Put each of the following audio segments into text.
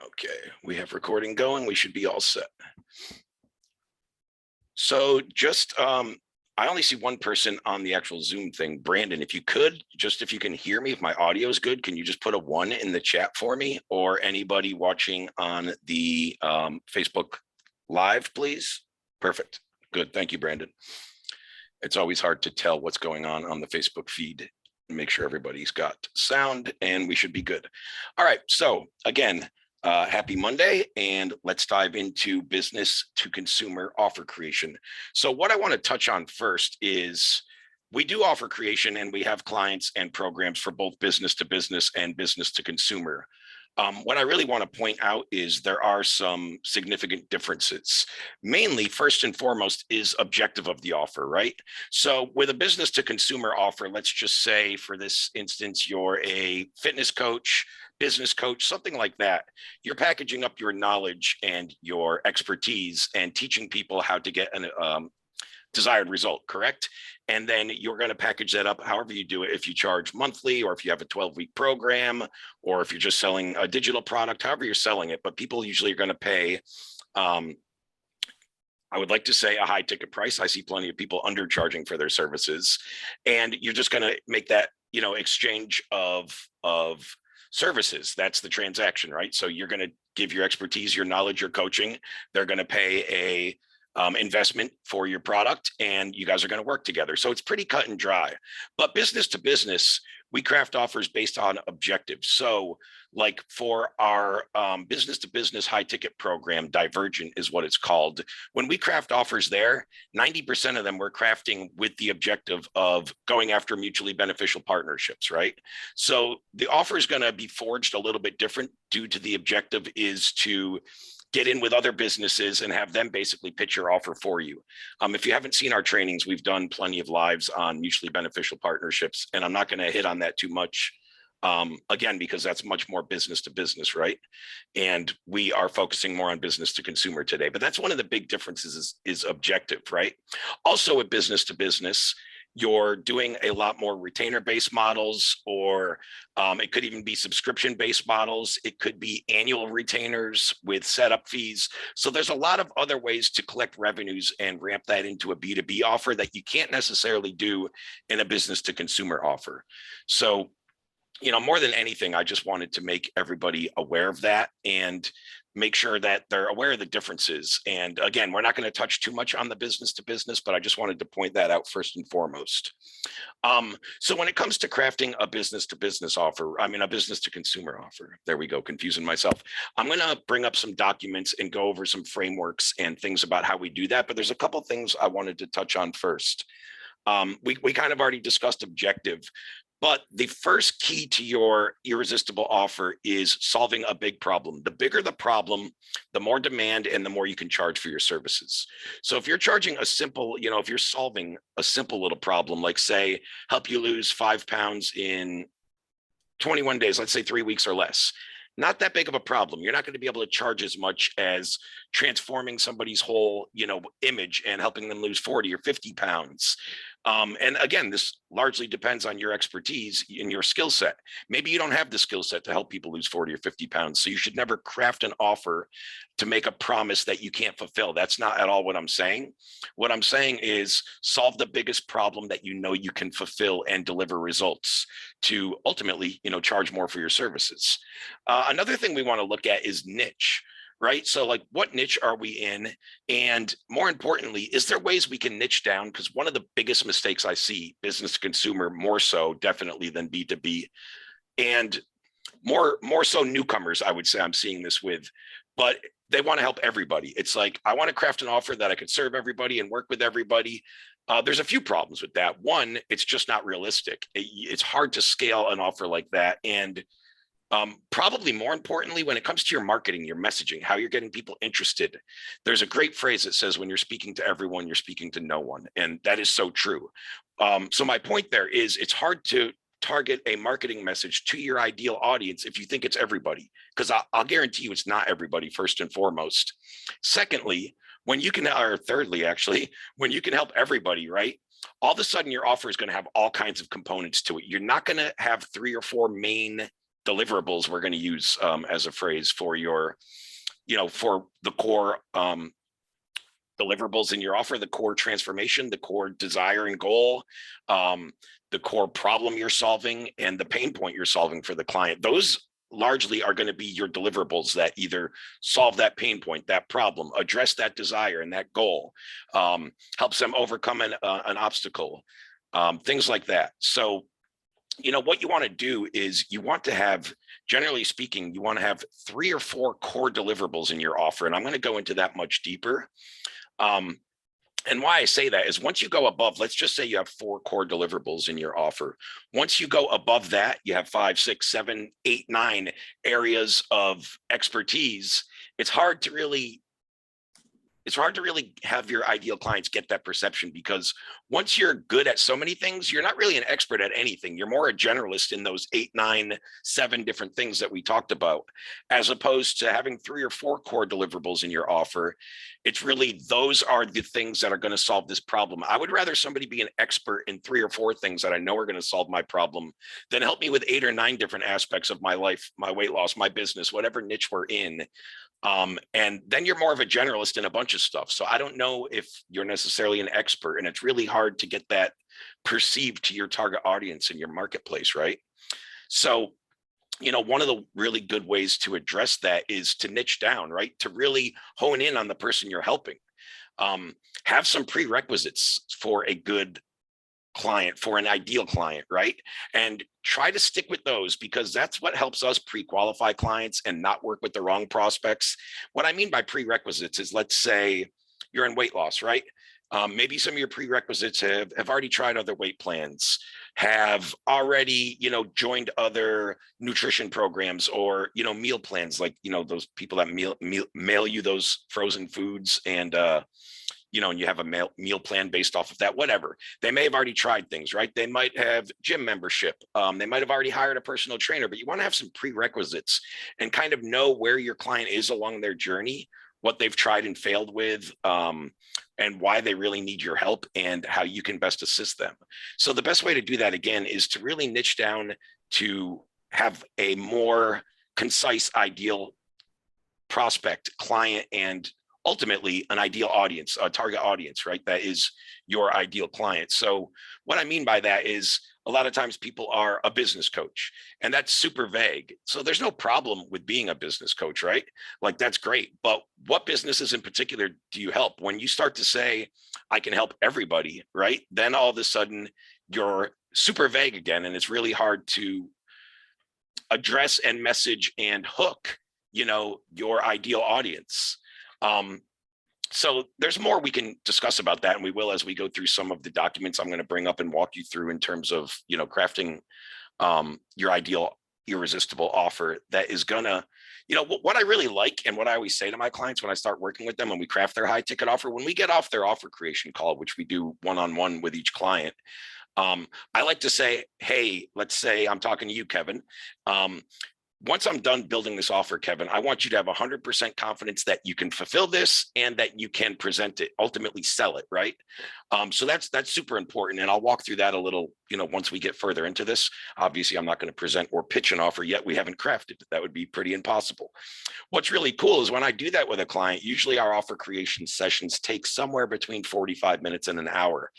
Okay, we have recording going. We should be all set. So I only see one person on the actual Zoom thing. Brandon, if you could, just if you can hear me, if my audio is good, can you just put a 1 in the chat for me, or anybody watching on the Facebook Live, please? Perfect. Good. Thank you, Brandon. It's always hard to tell what's going on the Facebook feed. Make sure everybody's got sound, and we should be good. All right. So again, happy Monday, and let's dive into business to consumer offer creation. So what I want to touch on first is we do offer creation, and we have clients and programs for both business to business and business to consumer. What I really want to point out is there are some significant differences. Mainly, first and foremost, is objective of the offer, right? So with a business to consumer offer, let's just say for this instance, you're a fitness coach, business coach, something like that. You're packaging up your knowledge and your expertise and teaching people how to get an desired result, correct? And then you're going to package that up however you do it. If you charge monthly, or if you have a 12-week program, or if you're just selling a digital product, however you're selling it. But people usually are going to pay, I would like to say, a high ticket price. I see plenty of people undercharging for their services, and you're just going to make that, exchange of services. That's the transaction, right? So you're going to give your expertise, your knowledge, your coaching. They're going to pay a investment for your product, and you guys are going to work together. So it's pretty cut and dry. But business to business, we craft offers based on objectives. So like for our business to business high ticket program, Divergent is what it's called. When we craft offers there, 90% of them we're crafting with the objective of going after mutually beneficial partnerships, right? So the offer is going to be forged a little bit different due to the objective is to get in with other businesses and have them basically pitch your offer for you. If you haven't seen our trainings, we've done plenty of lives on mutually beneficial partnerships, and I'm not going to hit on that too much, again, because that's much more business to business, right? And we are focusing more on business to consumer today, but that's one of the big differences is objective, right? Also with business to business, you're doing a lot more retainer-based models, or it could even be subscription-based models. It could be annual retainers with setup fees. So there's a lot of other ways to collect revenues and ramp that into a B2B offer that you can't necessarily do in a business-to-consumer offer. So, more than anything, I just wanted to make everybody aware of that and make sure that they're aware of the differences. And again, we're not going to touch too much on the business to business, but I just wanted to point that out first and foremost. So when it comes to crafting a business to business offer, a business to consumer offer, there we go, confusing myself. I'm going to bring up some documents and go over some frameworks and things about how we do that. But there's a couple of things I wanted to touch on first. We kind of already discussed objective. But the first key to your irresistible offer is solving a big problem. The bigger the problem, the more demand and the more you can charge for your services. So if you're charging a simple, if you're solving a simple little problem, like say, help you lose 5 pounds in 21 days, let's say 3 weeks or less, not that big of a problem. You're not going to be able to charge as much as transforming somebody's whole, image and helping them lose 40 or 50 pounds. And again, this largely depends on your expertise and your skill set. Maybe you don't have the skill set to help people lose 40 or 50 pounds. So you should never craft an offer to make a promise that you can't fulfill. That's not at all what I'm saying. What I'm saying is solve the biggest problem that you can fulfill and deliver results to ultimately, charge more for your services. Another thing we want to look at is niche. Right? So like, what niche are we in? And more importantly, is there ways we can niche down? Because one of the biggest mistakes I see, business to consumer, more so definitely than B2B, and more so newcomers, I would say I'm seeing this with, but they want to help everybody. It's like, I want to craft an offer that I could serve everybody and work with everybody. There's a few problems with that. One, it's just not realistic. It's hard to scale an offer like that. And probably more importantly, when it comes to your marketing, your messaging, how you're getting people interested, there's a great phrase that says, when you're speaking to everyone, you're speaking to no one. And that is so true. So my point there is it's hard to target a marketing message to your ideal audience if you think it's everybody, because I'll guarantee you it's not everybody, first and foremost. Secondly, thirdly, actually, when you can help everybody, right? All of a sudden your offer is going to have all kinds of components to it. You're not going to have 3 or 4 main deliverables we're going to use as a phrase for your, for the core deliverables in your offer, the core transformation, the core desire and goal, the core problem you're solving, and the pain point you're solving for the client. Those largely are going to be your deliverables that either solve that pain point, that problem, address that desire and that goal, helps them overcome an obstacle, things like that. So, what you want to do is you want to have, generally speaking, you want to have 3 or 4 core deliverables in your offer. And I'm going to go into that much deeper. And why I say that is once you go above, let's just say you have 4 core deliverables in your offer. Once you go above that, you have 5, 6, 7, 8, 9 areas of expertise. It's hard to really have your ideal clients get that perception, because once you're good at so many things, you're not really an expert at anything. You're more a generalist in those 8, 9, 7 different things that we talked about, as opposed to having 3 or 4 core deliverables in your offer. It's really, those are the things that are going to solve this problem. I would rather somebody be an expert in 3 or 4 things that I know are going to solve my problem than help me with 8 or 9 different aspects of my life, my weight loss, my business, whatever niche we're in. And then you're more of a generalist in a bunch of stuff. So I don't know if you're necessarily an expert, and it's really hard to get that perceived to your target audience in your marketplace, right? So, one of the really good ways to address that is to niche down, right? To really hone in on the person you're helping. Have some prerequisites for a good client, for an ideal client, right? And try to stick with those, because that's what helps us pre-qualify clients and not work with the wrong prospects. What I mean by prerequisites is, let's say you're in weight loss, right? Maybe some of your prerequisites have already tried other weight plans, have already, joined other nutrition programs, or, meal plans, like, those people that mail you those frozen foods, and, and you have a meal plan based off of that, whatever. They may have already tried things, right? They might have gym membership. They might have already hired a personal trainer, but you want to have some prerequisites and kind of know where your client is along their journey, what they've tried and failed with, and why they really need your help, and how you can best assist them. So the best way to do that, again, is to really niche down to have a more concise, ideal prospect, client, and ultimately an ideal audience, a target audience, right? That is your ideal client. So what I mean by that is, a lot of times people are a business coach, and that's super vague. So there's no problem with being a business coach, right? Like, that's great. But what businesses in particular do you help? When you start to say, I can help everybody, right? Then all of a sudden you're super vague again, and it's really hard to address and message and hook, your ideal audience. So there's more we can discuss about that, and we will as we go through some of the documents I'm going to bring up and walk you through in terms of, crafting your ideal irresistible offer that is gonna, what I really like, and what I always say to my clients when I start working with them, when we craft their high ticket offer, when we get off their offer creation call, which we do one-on-one with each client, I like to say, hey, let's say I'm talking to you, Kevin. Once I'm done building this offer, Kevin, I want you to have 100% confidence that you can fulfill this and that you can present it, ultimately sell it, right? So that's super important. And I'll walk through that a little, once we get further into this. Obviously, I'm not going to present or pitch an offer yet. We haven't crafted. That would be pretty impossible. What's really cool is when I do that with a client, usually our offer creation sessions take somewhere between 45 minutes and an hour.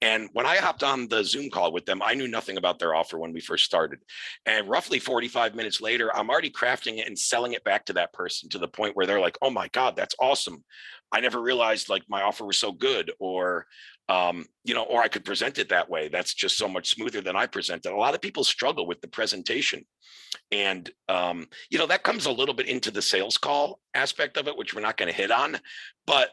And when I hopped on the Zoom call with them, I knew nothing about their offer when we first started. And roughly 45 minutes later, I'm already crafting it and selling it back to that person, to the point where they're like, oh my God, that's awesome. I never realized like my offer was so good, or, or I could present it that way. That's just so much smoother than I present it. A lot of people struggle with the presentation. And, that comes a little bit into the sales call aspect of it, which we're not going to hit on. But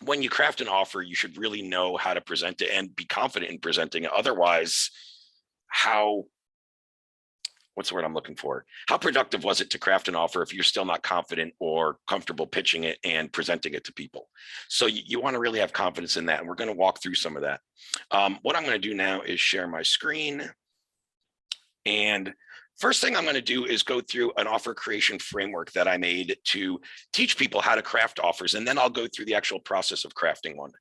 when you craft an offer, you should really know how to present it and be confident in presenting it. Otherwise, what's the word I'm looking for? How productive was it to craft an offer if you're still not confident or comfortable pitching it and presenting it to people? So you want to really have confidence in that. And we're going to walk through some of that. What I'm going to do now is share my screen. And First thing I'm going to do is go through an offer creation framework that I made to teach people how to craft offers, and then I'll go through the actual process of crafting one.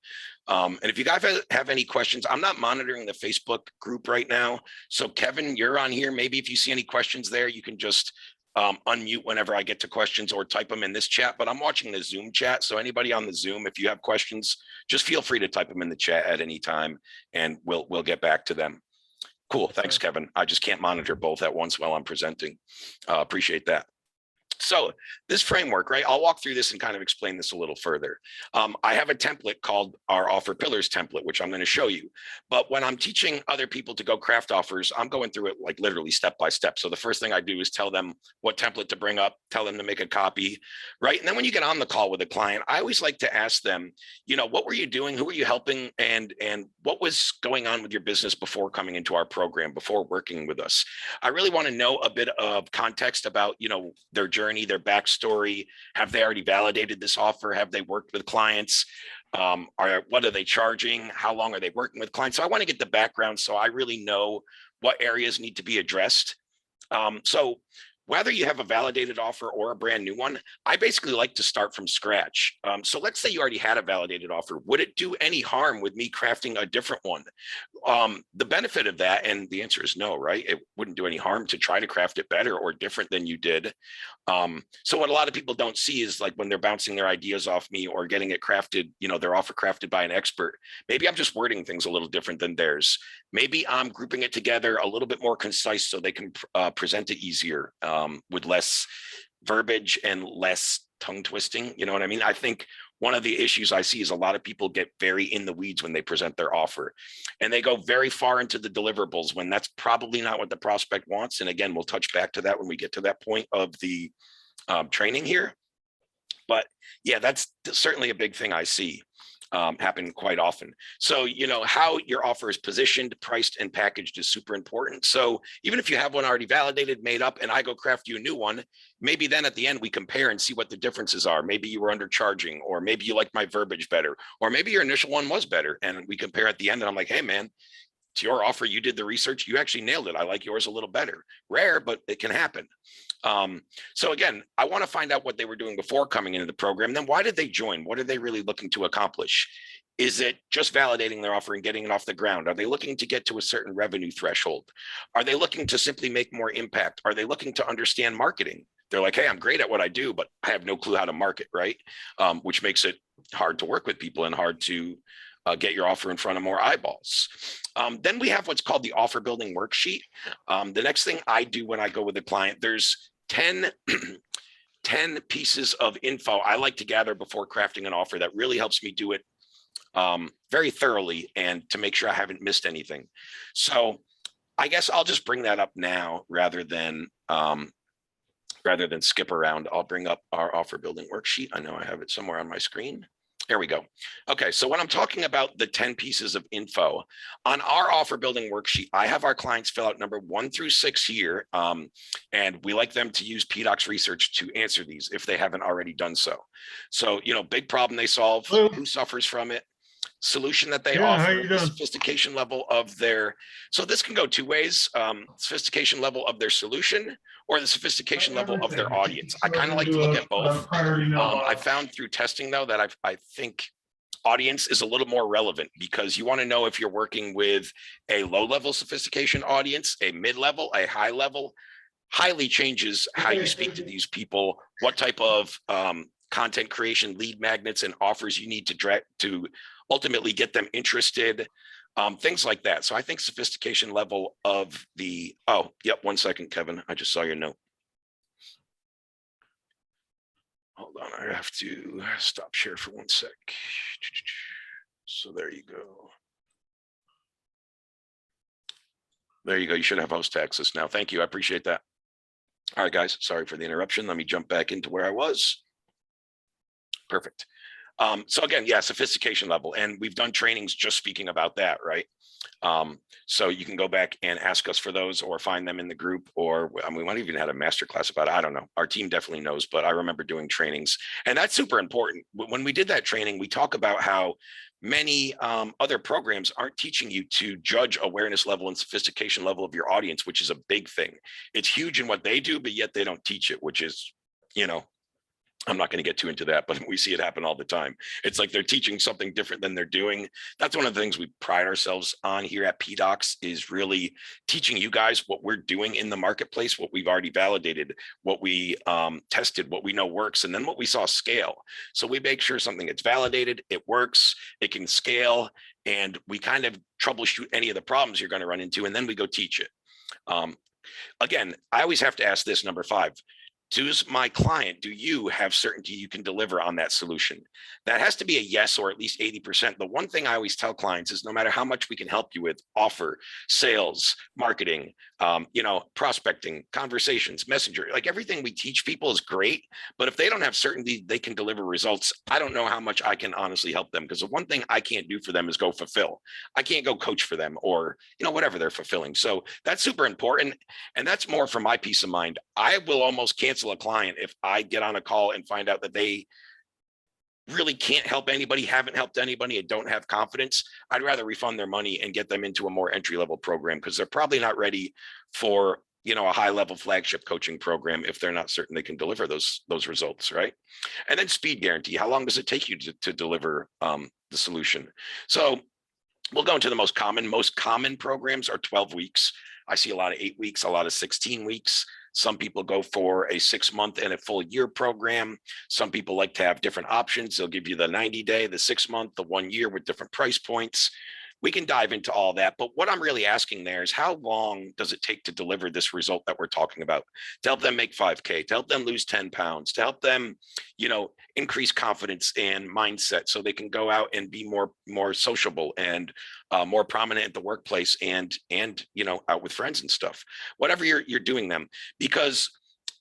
And if you guys have any questions, I'm not monitoring the Facebook group right now. So Kevin, you're on here. Maybe if you see any questions there, you can just unmute whenever I get to questions or type them in this chat, but I'm watching the Zoom chat. So anybody on the Zoom, if you have questions, just feel free to type them in the chat at any time and we'll get back to them. Cool. Thanks, Kevin. I just can't monitor both at once while I'm presenting. Appreciate that. So this framework, right? I'll walk through this and kind of explain this a little further. I have a template called our offer pillars template, which I'm going to show you. But when I'm teaching other people to go craft offers, I'm going through it like literally step by step. So the first thing I do is tell them what template to bring up, tell them to make a copy, right? And then when you get on the call with a client, I always like to ask them, you know, what were you doing? Who were you helping? And what was going on with your business before coming into our program, before working with us? I really want to know a bit of context about, you know, their journey, their backstory. Have they already validated this offer? Have they worked with clients? What are they charging? How long are they working with clients? So I want to get the background so I really know what areas need to be addressed. So whether you have a validated offer or a brand new one, I basically like to start from scratch. So let's say you already had a validated offer. Would it do any harm with me crafting a different one? The benefit of that, and the answer is no, right? It wouldn't do any harm to try to craft it better or different than you did. So what a lot of people don't see is like when they're bouncing their ideas off me or getting it crafted, you know, their offer crafted by an expert. Maybe I'm just wording things a little different than theirs. Maybe I'm grouping it together a little bit more concise so they can present it easier with less verbiage and less tongue twisting. You know what I mean? I think one of the issues I see is a lot of people get very in the weeds when they present their offer and they go very far into the deliverables when that's probably not what the prospect wants. And again, we'll touch back to that when we get to that point of the training here. But yeah, that's certainly a big thing I see happen quite often. So, you know, how your offer is positioned, priced, and packaged is super important. So even if you have one already validated, made up, and I go craft you a new one, maybe then at the end we compare and see what the differences are. Maybe you were undercharging, or maybe you like my verbiage better, or maybe your initial one was better. And we compare at the end and I'm like, hey man, it's your offer. You did the research. You actually nailed it. I like yours a little better. Rare, but it can happen. So again, I want to find out what they were doing before coming into the program. Then why did they join? What are they really looking to accomplish? Is it just validating their offer and getting it off the ground? Are they looking to get to a certain revenue threshold? Are they looking to simply make more impact? Are they looking to understand marketing? They're like, hey, I'm great at what I do, but I have no clue how to market, right? Which makes it hard to work with people and hard to get your offer in front of more eyeballs. Then we have what's called the offer building worksheet. The next thing I do when I go with a client, there's 10 pieces of info I like to gather before crafting an offer that really helps me do it very thoroughly and to make sure I haven't missed anything. So I guess I'll just bring that up now rather than skip around. I'll bring up our offer building worksheet. I know I have it somewhere on my screen. There we go. Okay, so when I'm talking about the 10 pieces of info on our offer building worksheet, I have our clients fill out number 1 through 6 here, and we like them to use PDOC's research to answer these if they haven't already done so. So, you know, big problem they solve, who suffers from it, solution that they offer, the sophistication level of their, so this can go two ways, sophistication level of their solution or the sophistication level of their audience. I kind of like to look at both. I found through testing though that I think audience is a little more relevant because you want to know if you're working with a low level sophistication audience, a mid-level, a high level. Highly changes how you speak to these people, what type of content creation, lead magnets, and offers you need to ultimately get them interested, things like that. So I think sophistication level of the, oh, yep, 1 second, Kevin. I just saw your note. Hold on, I have to stop share for 1 sec. So there you go. There you go. You should have host access now. Thank you. I appreciate that. All right, guys, sorry for the interruption. Let me jump back into where I was. Perfect. So again, yeah, sophistication level. And we've done trainings just speaking about that, right? So you can go back and ask us for those or find them in the group, or I mean, we might even had a master class about it. I don't know. Our team definitely knows, but I remember doing trainings, and that's super important. When we did that training, we talk about how many other programs aren't teaching you to judge awareness level and sophistication level of your audience, which is a big thing. It's huge in what they do, but yet they don't teach it, which is, I'm not going to get too into that, but we see it happen all the time. It's like they're teaching something different than they're doing. That's one of the things we pride ourselves on here at PDocs, is really teaching you guys what we're doing in the marketplace, what we've already validated, what we tested, what we know works, and then what we saw scale. So we make sure something gets validated, it works, it can scale, and we kind of troubleshoot any of the problems you're going to run into, and then we go teach it. Again, I always have to ask this, number 5. Does my client, do you have certainty you can deliver on that solution? That has to be a yes, or at least 80%. The one thing I always tell clients is no matter how much we can help you with offer, sales, marketing, prospecting, conversations, messenger, like everything we teach people is great. But if they don't have certainty they can deliver results, I don't know how much I can honestly help them, because the one thing I can't do for them is go fulfill. I can't go coach for them, or, whatever they're fulfilling. So that's super important. And that's more for my peace of mind. I will almost cancel a client if I get on a call and find out that they really can't help anybody, haven't helped anybody, and don't have confidence. I'd rather refund their money and get them into a more entry-level program, because they're probably not ready for a high-level flagship coaching program if they're not certain they can deliver those results, right? And then speed guarantee. How long does it take you to deliver the solution? So we'll go into the most common programs are 12 weeks. I see a lot of 8 weeks, a lot of 16 weeks. Some people go for a 6-month and a full year program. Some people like to have different options. They'll give you the 90-day, the 6-month, the 1 year with different price points. We can dive into all that. But what I'm really asking there is, how long does it take to deliver this result that we're talking about? To help them make 5K, to help them lose 10 pounds, to help them, increase confidence and mindset so they can go out and be more sociable and more prominent at the workplace and out with friends and stuff, whatever you're doing them. Because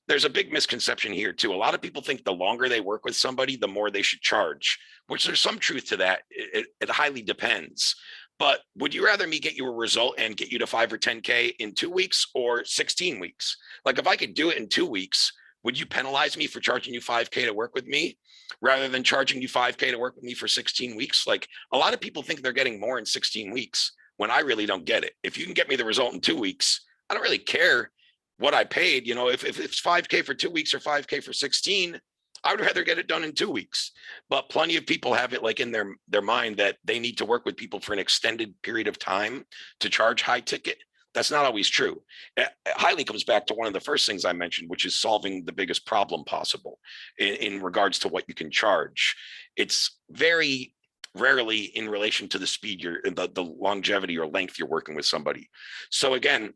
there's a big misconception here too. A lot of people think the longer they work with somebody, the more they should charge, which there's some truth to that. It highly depends. But would you rather me get you a result and get you to 5 or 10K in 2 weeks or 16 weeks? Like, if I could do it in 2 weeks, would you penalize me for charging you 5K to work with me rather than charging you 5K to work with me for 16 weeks? Like, a lot of people think they're getting more in 16 weeks when I really don't get it. If you can get me the result in 2 weeks, I don't really care what I paid. If it's 5K for 2 weeks or 5K for 16, I would rather get it done in 2 weeks. But plenty of people have it like in their mind that they need to work with people for an extended period of time to charge high ticket. That's not always true. It highly comes back to one of the first things I mentioned, which is solving the biggest problem possible in regards to what you can charge. It's very rarely in relation to the speed, the longevity or length you're working with somebody. So again,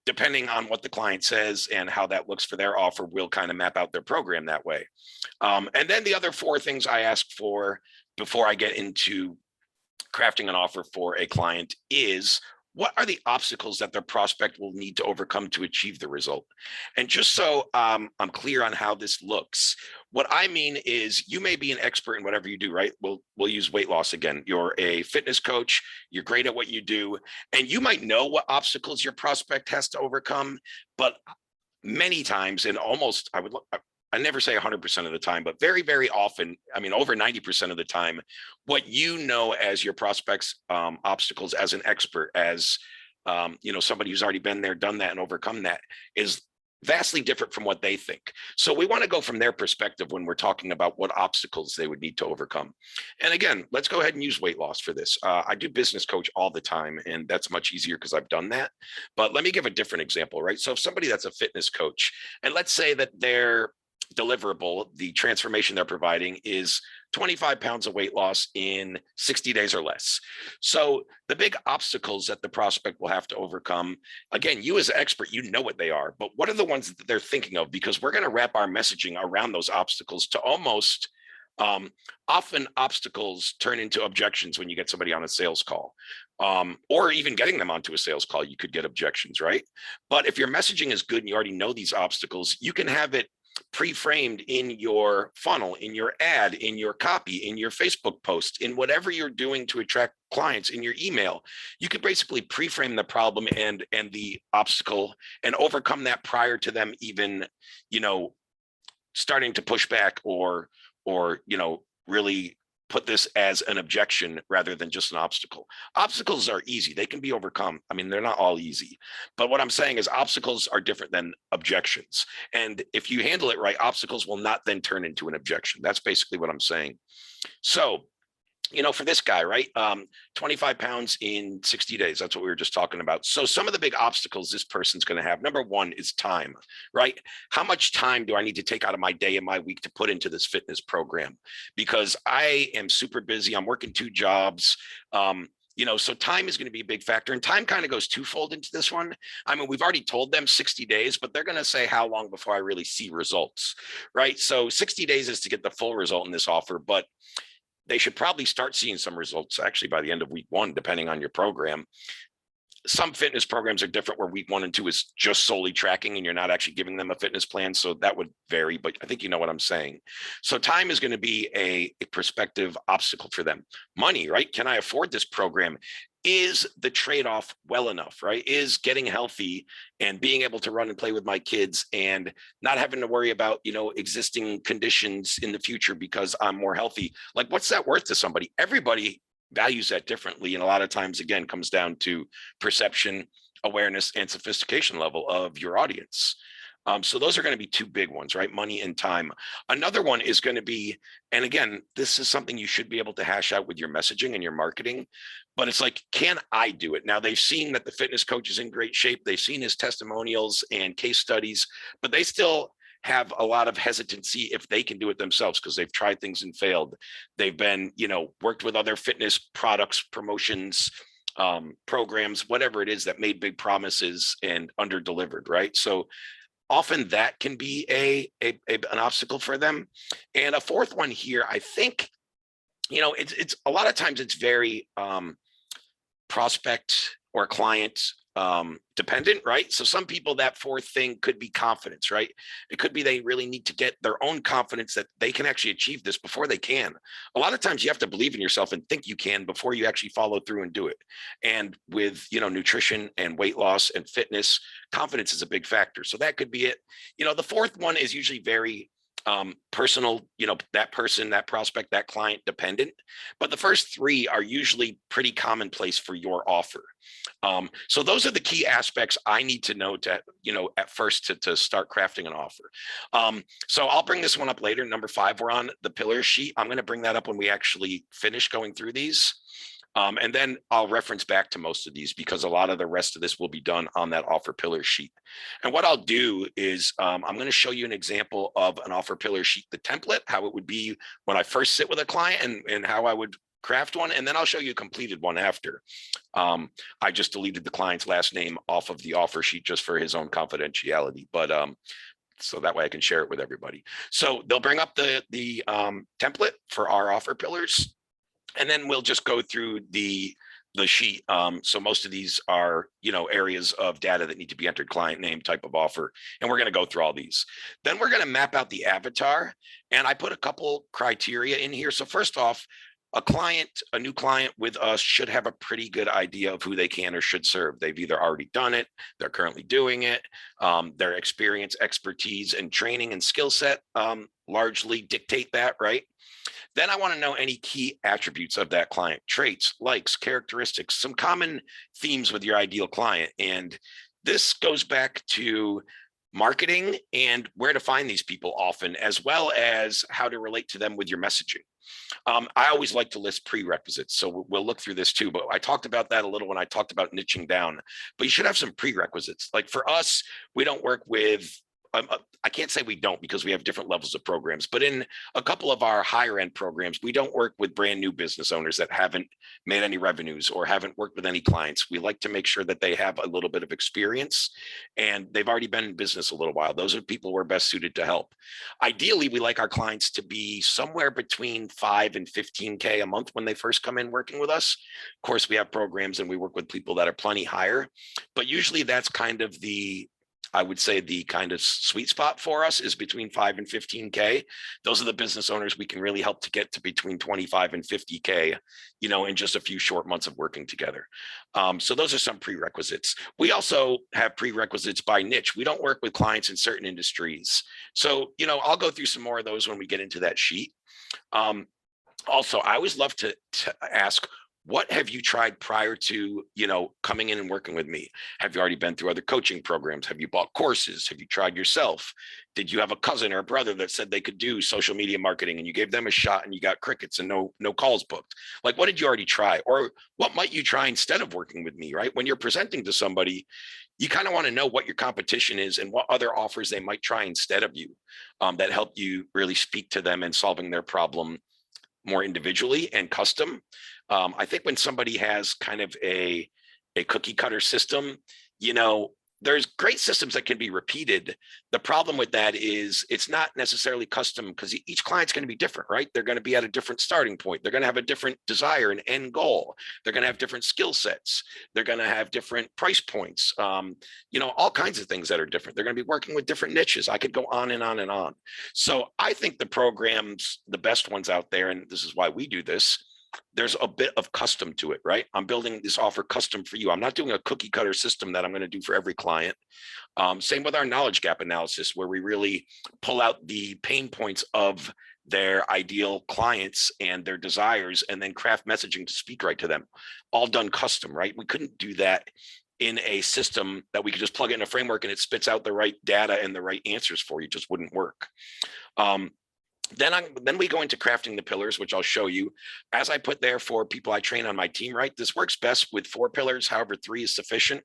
depending on what the client says and how that looks for their offer, we'll kind of map out their program that way. And then the other 4 things I ask for before I get into crafting an offer for a client is, what are the obstacles that their prospect will need to overcome to achieve the result? And just so I'm clear on how this looks, what I mean is, you may be an expert in whatever you do, right? We'll use weight loss again. You're a fitness coach, you're great at what you do, and you might know what obstacles your prospect has to overcome. But many times, and almost, I never say 100% of the time, but very, very often, over 90% of the time, what you know as your prospect's obstacles as an expert, as somebody who's already been there, done that, and overcome that, is vastly different from what they think. So we want to go from their perspective when we're talking about what obstacles they would need to overcome. And again, let's go ahead and use weight loss for this. I do business coach all the time, and that's much easier because I've done that. But let me give a different example, right? So if somebody that's a fitness coach, and let's say that their deliverable, the transformation they're providing, is 25 pounds of weight loss in 60 days or less. So the big obstacles that the prospect will have to overcome, again, you as an expert, you know what they are, but what are the ones that they're thinking of? Because we're going to wrap our messaging around those obstacles to almost, often obstacles turn into objections when you get somebody on a sales call. Or even getting them onto a sales call, you could get objections, right? But if your messaging is good and you already know these obstacles, you can have it pre-framed in your funnel, in your ad, in your copy, in your Facebook post, in whatever you're doing to attract clients, in your email. You could basically pre-frame the problem and the obstacle and overcome that prior to them even, starting to push back or really put this as an objection rather than just an obstacle. Obstacles are easy. They can be overcome. I mean, they're not all easy. But what I'm saying is obstacles are different than objections. And if you handle it right, obstacles will not then turn into an objection. That's basically what I'm saying. So, for this guy, right? 25 pounds in 60 days. That's what we were just talking about. So some of the big obstacles this person's going to have, number one is time, right? How much time do I need to take out of my day and my week to put into this fitness program? Because I am super busy. I'm working 2 jobs. So time is going to be a big factor, and time kind of goes twofold into this one. I mean, we've already told them 60 days, but they're going to say how long before I really see results, right? So 60 days is to get the full result in this offer, but they should probably start seeing some results actually by the end of week 1, depending on your program. Some fitness programs are different where week 1 and 2 is just solely tracking and you're not actually giving them a fitness plan. So that would vary, but I think you know what I'm saying. So time is going to be a prospective obstacle for them. Money, right? Can I afford this program? Is the trade-off well enough, right? Is getting healthy and being able to run and play with my kids and not having to worry about, existing conditions in the future because I'm more healthy. Like, what's that worth to somebody? Everybody values that differently. And a lot of times, again, comes down to perception, awareness, and sophistication level of your audience. So those are going to be 2 big ones, right? Money and time. Another one is going to be, and again, this is something you should be able to hash out with your messaging and your marketing, but it's like, can I do it? Now they've seen that the fitness coach is in great shape. They've seen his testimonials and case studies, but they still have a lot of hesitancy if they can do it themselves because they've tried things and failed. They've been, worked with other fitness products, promotions, programs, whatever it is that made big promises and under delivered, right? So often that can be an obstacle for them. And a fourth one here, I think, it's a lot of times it's very prospect or client dependent, right? So some people, that fourth thing could be confidence, right? It could be they really need to get their own confidence that they can actually achieve this before they can. A lot of times you have to believe in yourself and think you can before you actually follow through and do it. And with, nutrition and weight loss and fitness, confidence is a big factor. So that could be it. The fourth one is usually very personal, that person, that prospect, that client dependent. But the first 3 are usually pretty commonplace for your offer. So those are the key aspects I need to know to, at first to start crafting an offer. So I'll bring this one up later. Number 5, we're on the pillar sheet. I'm going to bring that up when we actually finish going through these. And then I'll reference back to most of these because a lot of the rest of this will be done on that offer pillar sheet. And what I'll do is I'm going to show you an example of an offer pillar sheet, the template, how it would be when I first sit with a client and how I would craft one. And then I'll show you a completed one after. I just deleted the client's last name off of the offer sheet just for his own confidentiality. But so that way I can share it with everybody. So they'll bring up the template for our offer pillars. And then we'll just go through the sheet. So most of these are, areas of data that need to be entered, client name, type of offer. And we're going to go through all these. Then we're going to map out the avatar. And I put a couple criteria in here. So first off, a new client with us should have a pretty good idea of who they can or should serve. They've either already done it, they're currently doing it, their experience, expertise, and training and skill set largely dictate that, right? Then I want to know any key attributes of that client, traits, likes, characteristics, some common themes with your ideal client. And this goes back to marketing and where to find these people often, as well as how to relate to them with your messaging. I always like to list prerequisites. So we'll look through this too, but I talked about that a little when I talked about niching down, but you should have some prerequisites. Like for us, we don't work with I can't say we don't because we have different levels of programs, but in a couple of our higher end programs, we don't work with brand new business owners that haven't made any revenues or haven't worked with any clients. We like to make sure that they have a little bit of experience and they've already been in business a little while. Those are people we're best suited to help. Ideally, we like our clients to be somewhere between 5 and 15K a month when they first come in working with us. Of course, we have programs and we work with people that are plenty higher, but usually that's kind of the I would say the kind of sweet spot for us is between 5 and 15K. Those are the business owners we can really help to get to between 25 and 50K, in just a few short months of working together. So those are some prerequisites. We also have prerequisites by niche. We don't work with clients in certain industries. So, I'll go through some more of those when we get into that sheet. Also, I always love to ask, what have you tried prior to, coming in and working with me? Have you already been through other coaching programs? Have you bought courses? Have you tried yourself? Did you have a cousin or a brother that said they could do social media marketing and you gave them a shot and you got crickets and no calls booked? Like, what did you already try? Or what might you try instead of working with me, right? When you're presenting to somebody, you kind of want to know what your competition is and what other offers they might try instead of you, that help you really speak to them and solving their problem more individually and custom. I think when somebody has kind of a cookie cutter system, there's great systems that can be repeated. The problem with that is it's not necessarily custom because each client's going to be different, right? They're going to be at a different starting point. They're going to have a different desire and end goal. They're going to have different skill sets. They're going to have different price points, all kinds of things that are different. They're going to be working with different niches. I could go on and on and on. So I think the programs, the best ones out there, and this is why we do this, there's a bit of custom to it, right? I'm building this offer custom for you. I'm not doing a cookie cutter system that I'm going to do for every client. Same with our knowledge gap analysis, where we really pull out the pain points of their ideal clients and their desires, and then craft messaging to speak right to them. All done custom, right? We couldn't do that in a system that we could just plug it in a framework and it spits out the right data and the right answers for you. It just wouldn't work. Then we go into crafting the pillars, which I'll show you. As I put there for people I train on my team, right? This works best with 4 pillars. However, 3 is sufficient.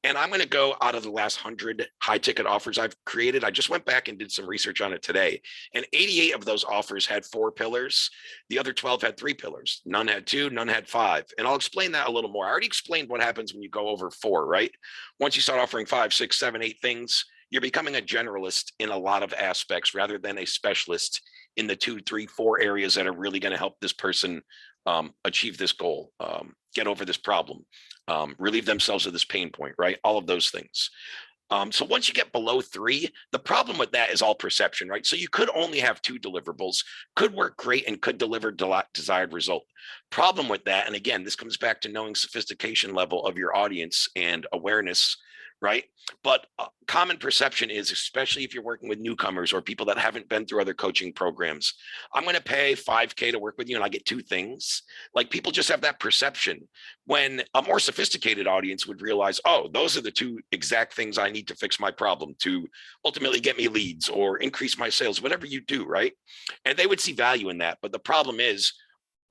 And I'm going to go out of the last 100 high ticket offers I've created. I just went back and did some research on it today. And 88 of those offers had 4 pillars. The other 12 had 3 pillars. None had 2, none had 5. And I'll explain that a little more. I already explained what happens when you go over 4, right? Once you start offering 5, 6, 7, 8 things, you're becoming a generalist in a lot of aspects rather than a specialist in the 2, 3, 4 areas that are really going to help this person achieve this goal, get over this problem, relieve themselves of this pain point, right? All of those things. So once you get below 3, the problem with that is all perception, right? So you could only have 2 deliverables, could work great and could deliver desired result. Problem with that, and again, this comes back to knowing sophistication level of your audience and awareness, right? But common perception is, especially if you're working with newcomers or people that haven't been through other coaching programs, I'm going to pay $5K to work with you and I get 2 things. Like, people just have that perception, when a more sophisticated audience would realize, oh, those are the 2 exact things I need to fix my problem to ultimately get me leads or increase my sales, whatever you do, right? And they would see value in that. But the problem is,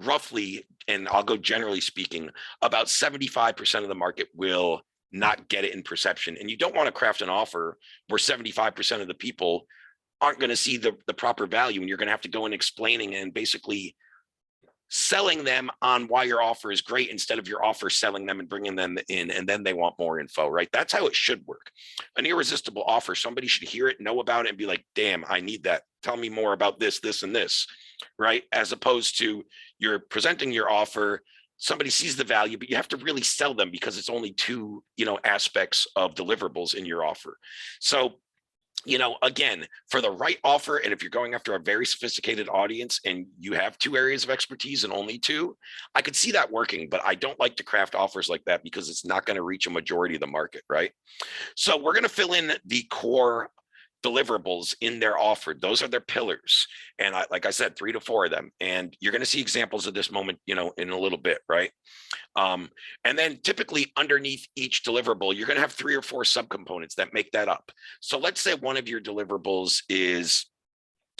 roughly, and I'll go generally speaking, about 75% of the market will not get it in perception. And you don't want to craft an offer where 75% of the people aren't going to see the proper value, and you're going to have to go in explaining and basically selling them on why your offer is great instead of your offer selling them and bringing them in, and then they want more info, right? That's how it should work. An irresistible offer, somebody should hear it, know about it, and be like, damn, I need that. Tell me more about this, this, and this, right? As opposed to you're presenting your offer, somebody sees the value, but you have to really sell them because it's only 2, aspects of deliverables in your offer. So, again, for the right offer, and if you're going after a very sophisticated audience and you have 2 areas of expertise and only 2, I could see that working, but I don't like to craft offers like that because it's not going to reach a majority of the market, right? So we're going to fill in the core deliverables in their offer. Those are their pillars. And like I said, 3 to 4 of them. And you're going to see examples of this moment, in a little bit, right? And then typically underneath each deliverable, you're going to have 3 or 4 subcomponents that make that up. So let's say one of your deliverables is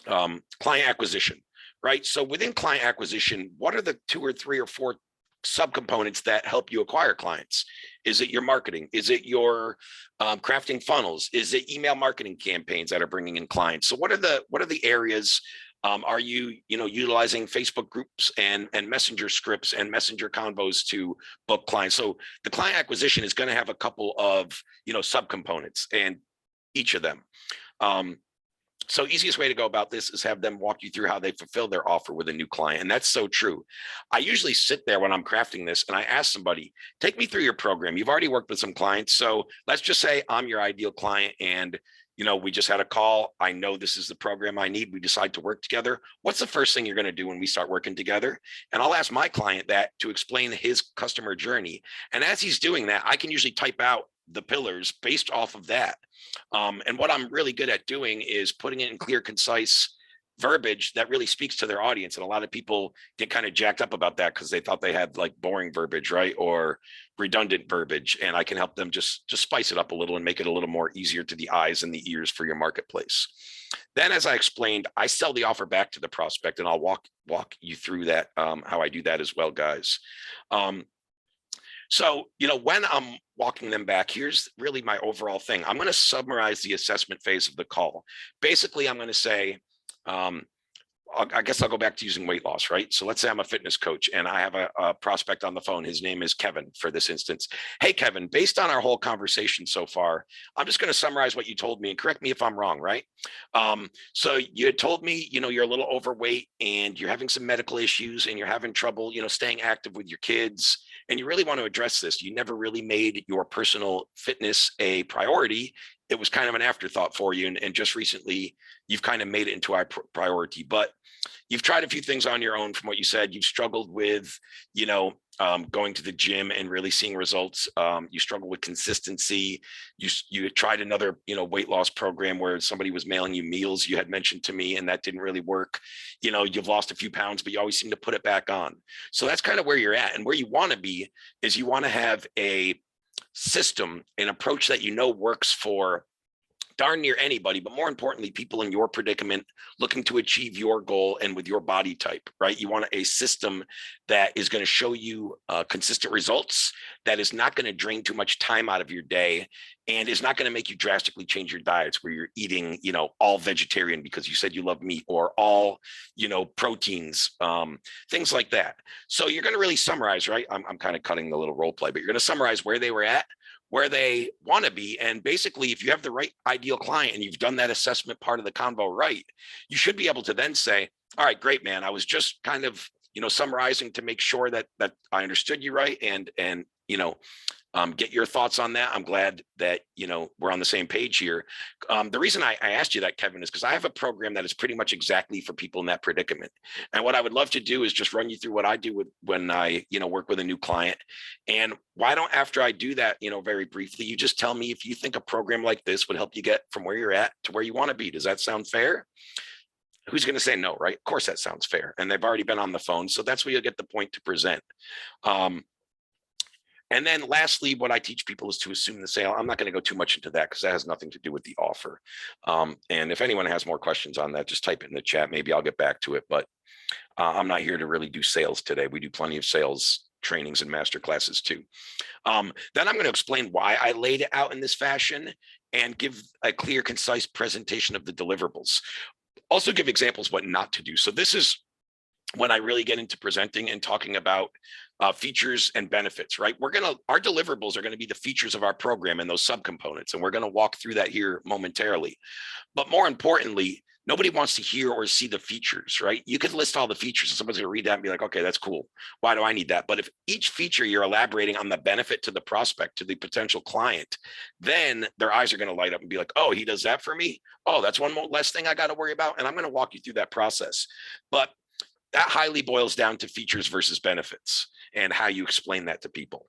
client acquisition, right? So within client acquisition, what are the 2 or 3 or 4 subcomponents that help you acquire clients? Is it your marketing? Is it your crafting funnels? Is it email marketing campaigns that are bringing in clients? So what are the areas? Are you utilizing Facebook groups and messenger scripts and messenger convos to book clients? So the client acquisition is going to have a couple of subcomponents, and each of them. So easiest way to go about this is have them walk you through how they fulfill their offer with a new client. And that's so true. I usually sit there when I'm crafting this and I ask somebody, take me through your program. You've already worked with some clients. So let's just say I'm your ideal client and we just had a call. I know this is the program I need. We decide to work together. What's the first thing you're going to do when we start working together? And I'll ask my client that to explain his customer journey. And as he's doing that, I can usually type out the pillars based off of that. And what I'm really good at doing is putting it in clear, concise verbiage that really speaks to their audience. And a lot of people get kind of jacked up about that because they thought they had like boring verbiage, right? Or redundant verbiage. And I can help them just spice it up a little and make it a little more easier to the eyes and the ears for your marketplace. Then, as I explained, I sell the offer back to the prospect, and I'll walk you through that, how I do that as well, guys. So, when I'm walking them back, here's really my overall thing. I'm going to summarize the assessment phase of the call. Basically, I'm going to say, I guess I'll go back to using weight loss, right? So let's say I'm a fitness coach and I have a prospect on the phone. His name is Kevin for this instance. Hey, Kevin, based on our whole conversation so far, I'm just going to summarize what you told me and correct me if I'm wrong, right? So you told me, you're a little overweight and you're having some medical issues and you're having trouble, staying active with your kids. And you really want to address this. You never really made your personal fitness a priority. It was kind of an afterthought for you. And just recently, you've kind of made it into our priority. But you've tried a few things on your own from what you said. You've struggled with, going to the gym and really seeing results. You struggle with consistency. You tried another, weight loss program where somebody was mailing you meals you had mentioned to me, and that didn't really work. You've lost a few pounds, but you always seem to put it back on. So that's kind of where you're at. And where you want to be is you want to have a system, an approach that works for darn near anybody, but more importantly, people in your predicament looking to achieve your goal and with your body type, right? You want a system that is going to show you consistent results, that is not going to drain too much time out of your day, and is not going to make you drastically change your diets where you're eating, all vegetarian because you said you love meat, or all, proteins, things like that. So you're going to really summarize, right? I'm kind of cutting the little role play, but you're going to summarize where they were at, where they want to be. And basically, if you have the right ideal client and you've done that assessment part of the convo right, you should be able to then say, all right, great, man. I was just kind of, summarizing to make sure that I understood you right. And get your thoughts on that. I'm glad that, we're on the same page here. The reason I asked you that, Kevin, is because I have a program that is pretty much exactly for people in that predicament. And what I would love to do is just run you through what I do when I, work with a new client. And why don't, after I do that, very briefly, you just tell me if you think a program like this would help you get from where you're at to where you want to be. Does that sound fair? Who's going to say no, right? Of course, that sounds fair. And they've already been on the phone. So that's where you'll get the point to present. And then lastly, what I teach people is to assume the sale. I'm not going to go too much into that because that has nothing to do with the offer. And if anyone has more questions on that, just type it in the chat. Maybe I'll get back to it. But I'm not here to really do sales today. We do plenty of sales trainings and master classes too. Then I'm going to explain why I laid it out in this fashion and give a clear, concise presentation of the deliverables. Also give examples what not to do. So this is when I really get into presenting and talking about features and benefits, right? Our deliverables are going to be the features of our program and those subcomponents. And we're going to walk through that here momentarily. But more importantly, nobody wants to hear or see the features, right? You could list all the features and somebody's going to read that and be like, okay, that's cool. Why do I need that? But if each feature you're elaborating on the benefit to the prospect, to the potential client, then their eyes are going to light up and be like, oh, he does that for me. Oh, that's one less thing I got to worry about. And I'm going to walk you through that process. But that highly boils down to features versus benefits and how you explain that to people.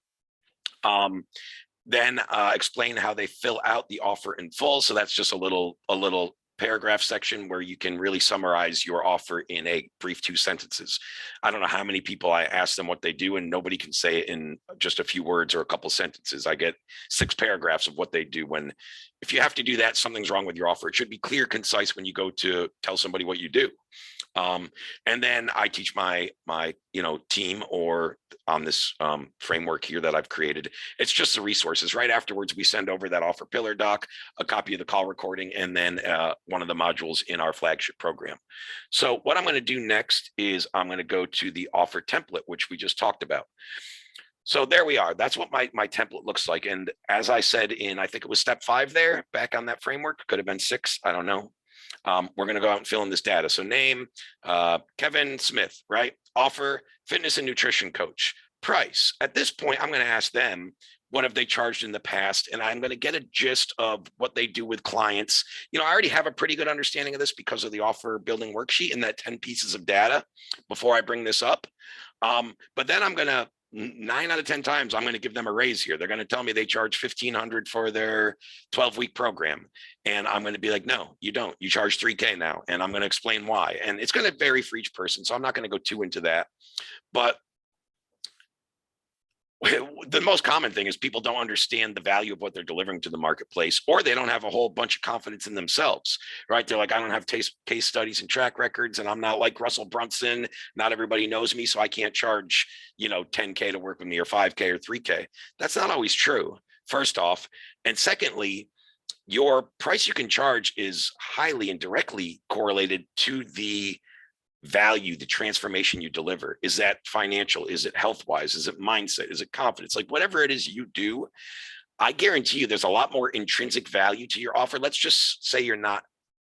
Then explain how they fill out the offer in full. So that's just a little paragraph section where you can really summarize your offer in a brief 2 sentences. I don't know how many people I ask them what they do and nobody can say it in just a few words or a couple sentences. I get 6 paragraphs of what they do. When if you have to do that, something's wrong with your offer. It should be clear, concise when you go to tell somebody what you do. And then I teach my team or on this framework here that I've created. It's just the resources. Right afterwards, we send over that offer pillar doc, a copy of the call recording, and then one of the modules in our flagship program. So what I'm going to do next is I'm going to go to the offer template, which we just talked about. So there we are. That's what my template looks like. And as I said I think it was step 5 there, back on that framework, could have been 6, I don't know. We're going to go out and fill in this data. So name, Kevin Smith, right? Offer, fitness and nutrition coach. Price. At this point, I'm going to ask them, what have they charged in the past? And I'm going to get a gist of what they do with clients. I already have a pretty good understanding of this because of the offer building worksheet and that 10 pieces of data before I bring this up. But then I'm going to, 9 out of 10 times, I'm going to give them a raise here. They're going to tell me they charge $1,500 for their 12-week program. And I'm going to be like, no, you don't. You charge $3K now. And I'm going to explain why. And it's going to vary for each person. So I'm not going to go too into that. But the most common thing is people don't understand the value of what they're delivering to the marketplace, or they don't have a whole bunch of confidence in themselves, right? They're like, I don't have case studies and track records, and I'm not like Russell Brunson. Not everybody knows me, so I can't charge, 10K to work with me, or 5K or 3K. That's not always true, first off. And secondly, your price you can charge is highly and directly correlated to the value, the transformation you deliver. Is that financial? Is it health wise? Is it mindset? Is it confidence? Like whatever it is you do, I guarantee you there's a lot more intrinsic value to your offer. Let's just say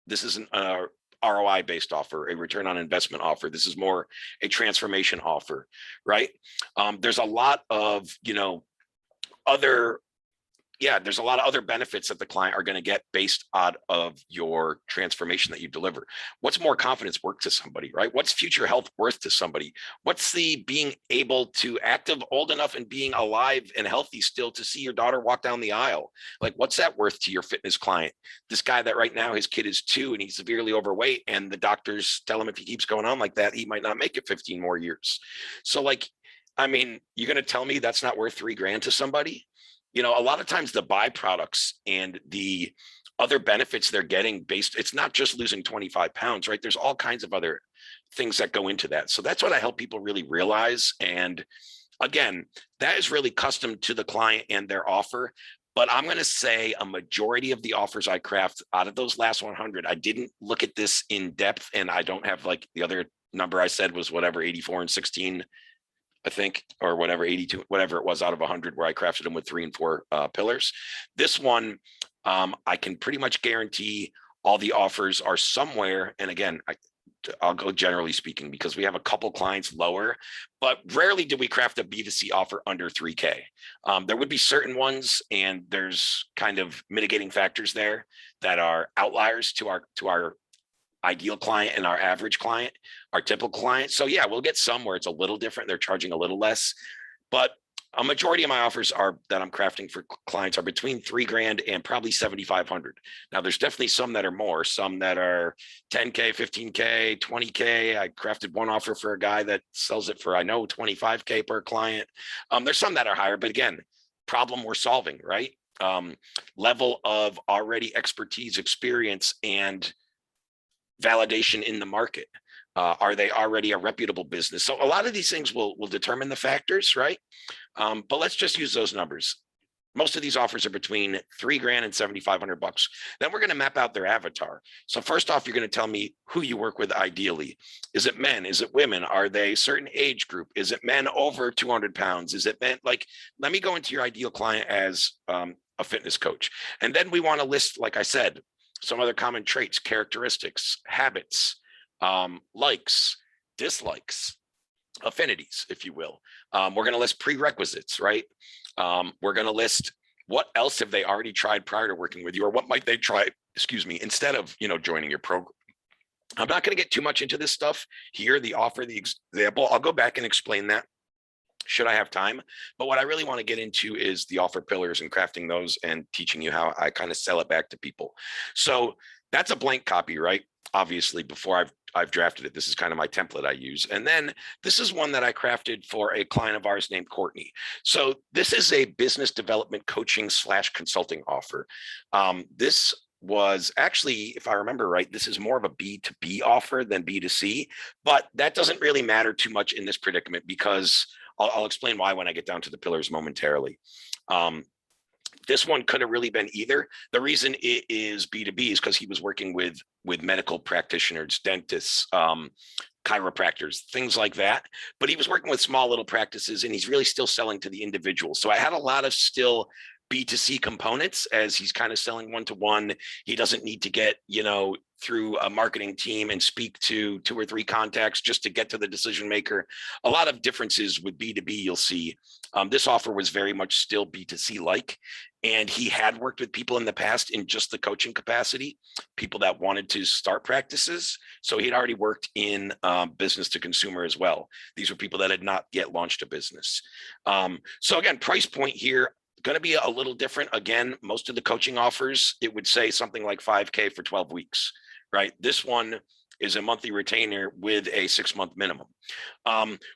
this isn't a ROI based offer, a return on investment offer. This is more a transformation offer, right? There's a lot of, there's a lot of other benefits that the client are going to get based out of your transformation that you deliver. What's more confidence worth to somebody, right? What's future health worth to somebody? What's the being able to active, old enough and being alive and healthy still to see your daughter walk down the aisle? Like, what's that worth to your fitness client? This guy that right now his kid is 2 and he's severely overweight, and the doctors tell him if he keeps going on like that, he might not make it 15 more years. So you're going to tell me that's not worth $3,000 to somebody? A lot of times the byproducts and the other benefits they're getting it's not just losing 25 pounds, right? There's all kinds of other things that go into that. So that's what I help people really realize. And again, that is really custom to the client and their offer. But I'm going to say a majority of the offers I craft out of those last 100, I didn't look at this in depth, and I don't have the other number I said was whatever, 84 and 16. I think, or whatever, 82, whatever it was out of 100, where I crafted them with 3 and 4 pillars. This one, I can pretty much guarantee all the offers are somewhere. And again, I'll go generally speaking, because we have a couple clients lower, but rarely do we craft a B2C offer under 3K. There would be certain ones, and there's kind of mitigating factors there that are outliers to our ideal client and our average client, our typical client. So yeah, we'll get some where it's a little different. They're charging a little less, but a majority of my offers that I'm crafting for clients are between $3,000 and probably $7,500. Now there's definitely some that are more, some that are 10K, 15K, 20K. I crafted one offer for a guy that sells it for, I know, 25K per client. There's some that are higher, but again, problem we're solving, right? Level of already expertise, experience, and validation in the market. Are they already a reputable business? So a lot of these things will determine the factors, right? But let's just use those numbers. Most of these offers are between $3,000 and $7,500. Then we're going to map out their avatar. So first off, you're going to tell me who you work with ideally. Is it men? Is it women? Are they a certain age group? Is it men over 200 pounds? Is it men? Let me go into your ideal client as a fitness coach. And then we want to list, like I said, some other common traits, characteristics, habits, likes, dislikes, affinities, if you will. We're going to list prerequisites, right? We're going to list what else have they already tried prior to working with you, or what might they try, instead of, joining your program. I'm not going to get too much into this stuff here, the offer, the example. I'll go back and explain that should I have time. But what I really want to get into is the offer pillars and crafting those and teaching you how I kind of sell it back to people. So that's a blank copy, right? Obviously, before I've drafted it, this is kind of my template I use. And then this is one that I crafted for a client of ours named Courtney. So this is a business development coaching / consulting offer. This was actually, if I remember right, this is more of a B2B offer than B2C, but that doesn't really matter too much in this predicament, because I'll explain why when I get down to the pillars momentarily. This one could have really been either. The reason it is B2B is because he was working with medical practitioners, dentists, chiropractors, things like that. But he was working with small little practices, and he's really still selling to the individual. So I had a lot of still B2C components, as he's kind of selling one-to-one. He doesn't need to get, through a marketing team and speak to 2 or 3 contacts just to get to the decision maker. A lot of differences with B2B you'll see. This offer was very much still B2C like, and he had worked with people in the past in just the coaching capacity, people that wanted to start practices. So he'd already worked in business to consumer as well. These were people that had not yet launched a business. So again, price point here, going to be a little different. Again, most of the coaching offers, it would say something like $5K for 12 weeks, right? This one is a monthly retainer with a 6-month minimum.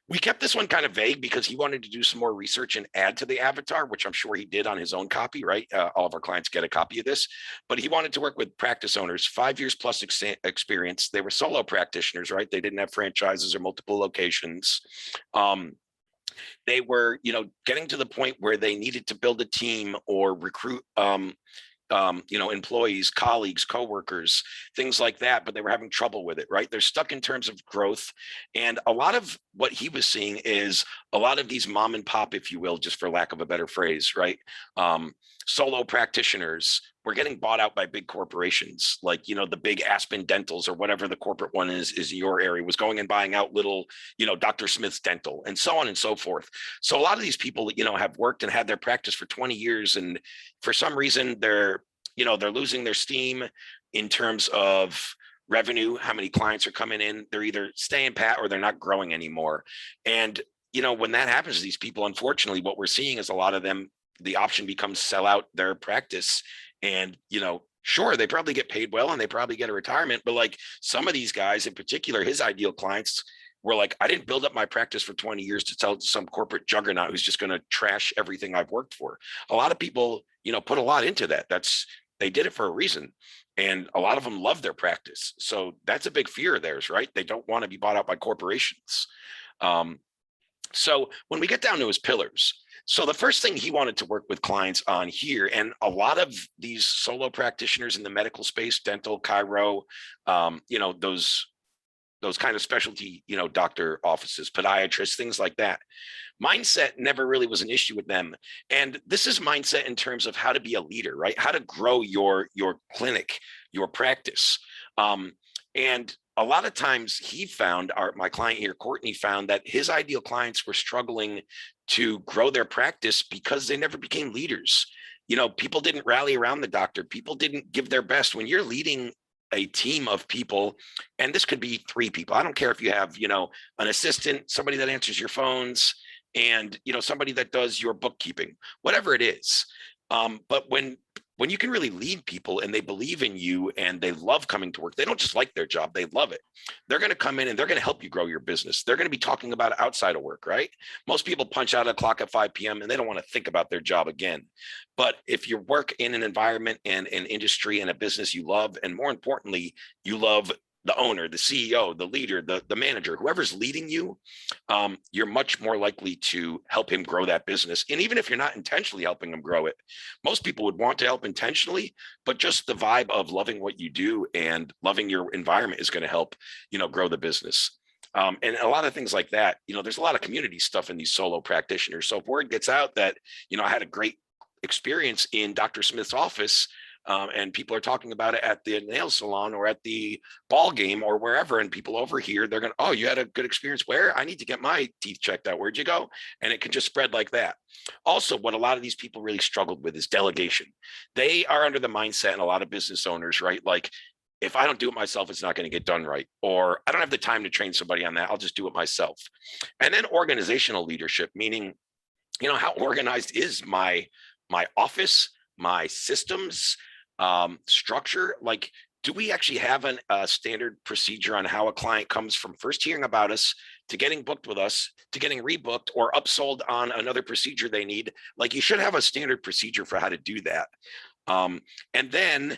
We kept this one kind of vague because he wanted to do some more research and add to the avatar, which I'm sure he did on his own copy, right? All of our clients get a copy of this, but he wanted to work with practice owners, 5 years plus experience. They were solo practitioners, right? They didn't have franchises or multiple locations. They were, getting to the point where they needed to build a team or recruit, employees, colleagues, coworkers, things like that, but they were having trouble with it, right? They're stuck in terms of growth. And a lot of what he was seeing is a lot of these mom and pop, if you will, just for lack of a better phrase, right? Solo practitioners were getting bought out by big corporations, like, the big Aspen Dentals or whatever the corporate one is in your area, was going and buying out little, Dr. Smith's Dental and so on and so forth. So a lot of these people, have worked and had their practice for 20 years. And for some reason they're losing their steam in terms of revenue, how many clients are coming in. They're either staying pat or they're not growing anymore. And, when that happens to these people, unfortunately, what we're seeing is a lot of them, the option becomes sell out their practice. And, sure, they probably get paid well and they probably get a retirement, but like some of these guys in particular, his ideal clients were like, I didn't build up my practice for 20 years to sell to some corporate juggernaut who's just going to trash everything I've worked for. A lot of people, put a lot into that. They did it for a reason. And a lot of them love their practice. So that's a big fear of theirs, right? They don't want to be bought out by corporations. So when we get down to his pillars, so the first thing he wanted to work with clients on here, and a lot of these solo practitioners in the medical space, dental, chiro, those kind of specialty, doctor offices, podiatrists, things like that. Mindset never really was an issue with them. And this is mindset in terms of how to be a leader, right? How to grow your clinic, your practice. And a lot of times he found, my client here, Courtney, found that his ideal clients were struggling to grow their practice because they never became leaders. People didn't rally around the doctor. People didn't give their best. When you're leading a team of people, and this could be 3 people. I don't care if you have, an assistant, somebody that answers your phones, and, somebody that does your bookkeeping, whatever it is. But when you can really lead people and they believe in you and they love coming to work, they don't just like their job, they love it. They're going to come in and they're going to help you grow your business. They're going to be talking about it outside of work, right? Most people punch out a clock at 5 p.m. and they don't want to think about their job again. But if you work in an environment and an industry and a business you love, and more importantly, you love the owner, the CEO, the leader, the manager, whoever's leading you, you're much more likely to help him grow that business. And even if you're not intentionally helping him grow it, most people would want to help intentionally, but just the vibe of loving what you do and loving your environment is going to help, grow the business. And a lot of things like that, there's a lot of community stuff in these solo practitioners. So if word gets out that, I had a great experience in Dr. Smith's office, and people are talking about it at the nail salon or at the ball game or wherever, and people over here, they're going, oh, you had a good experience where? I need to get my teeth checked out. Where'd you go? And it can just spread like that. Also, what a lot of these people really struggled with is delegation. They are under the mindset, and a lot of business owners, right? Like, if I don't do it myself, it's not going to get done right. Or I don't have the time to train somebody on that. I'll just do it myself. And then organizational leadership, meaning, how organized is my office, my systems, structure? Like, do we actually have a standard procedure on how a client comes from first hearing about us to getting booked with us to getting rebooked or upsold on another procedure they need? Like, you should have a standard procedure for how to do that. And then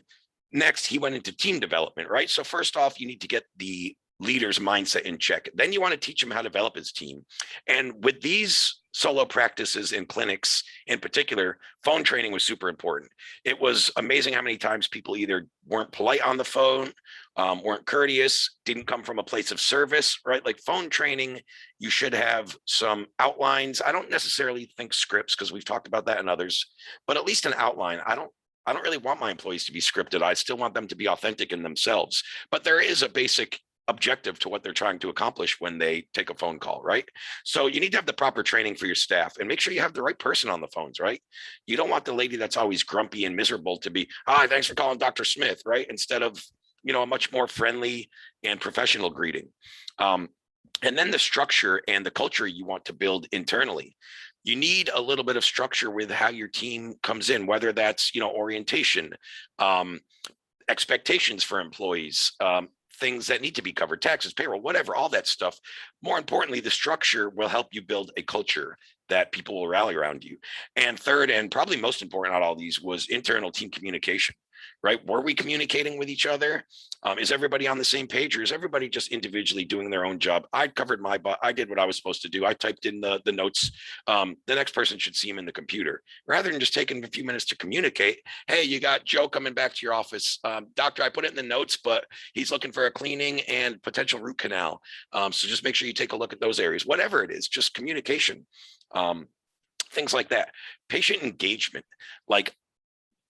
next, he went into team development, right? So first off, you need to get the leader's mindset in check. Then you want to teach him how to develop his team. And with these solo practices and clinics in particular, phone training was super important. It was amazing how many times people either weren't polite on the phone weren't courteous, didn't come from a place of service, right? Like phone training, you should have some outlines. I don't necessarily think scripts, because we've talked about that in others, but at least an outline. I don't really want my employees to be scripted. I still want them to be authentic in themselves. But there is a basic objective to what they're trying to accomplish when they take a phone call, right? So you need to have the proper training for your staff and make sure you have the right person on the phones, right? You don't want the lady that's always grumpy and miserable to be, hi, thanks for calling Dr. Smith, right? Instead of, a much more friendly and professional greeting. And then the structure and the culture you want to build internally. You need a little bit of structure with how your team comes in, whether that's, orientation, expectations for employees, things that need to be covered, taxes, payroll, whatever, all that stuff. More importantly, the structure will help you build a culture that people will rally around you. And third, and probably most important out of all these, was internal team communication, right? Were we communicating with each other? Is everybody on the same page, or is everybody just individually doing their own job? I covered my butt. I did what I was supposed to do. I typed in the notes. The next person should see them in the computer, rather than just taking a few minutes to communicate. Hey, you got Joe coming back to your office. Doctor, I put it in the notes, but he's looking for a cleaning and potential root canal. So just make sure you take a look at those areas. Whatever it is, just communication. Things like that. Patient engagement, like,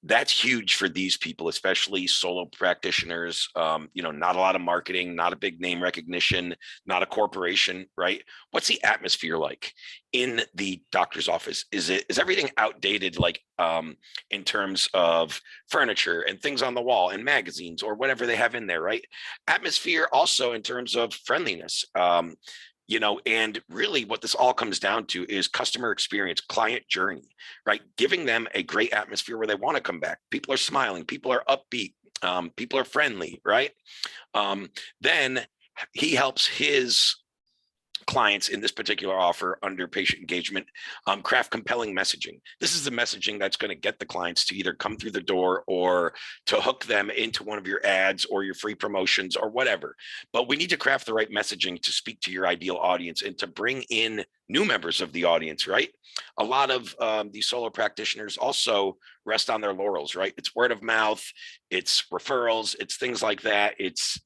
that's huge for these people, especially solo practitioners. Not a lot of marketing, not a big name recognition, not a corporation, right? What's the atmosphere like in the doctor's office? Is everything outdated, like in terms of furniture and things on the wall and magazines or whatever they have in there, right? Atmosphere also in terms of friendliness. And really what this all comes down to is customer experience, client journey, right? Giving them a great atmosphere where they want to come back. People are smiling, people are upbeat, people are friendly, right? Then he helps his clients in this particular offer under patient engagement craft compelling messaging. This is the messaging that's going to get the clients to either come through the door or to hook them into one of your ads or your free promotions or whatever. But we need to craft the right messaging to speak to your ideal audience and to bring in new members of the audience, right? A lot of these solo practitioners also rest on their laurels, right? It's word of mouth, it's referrals, it's things like that. It's,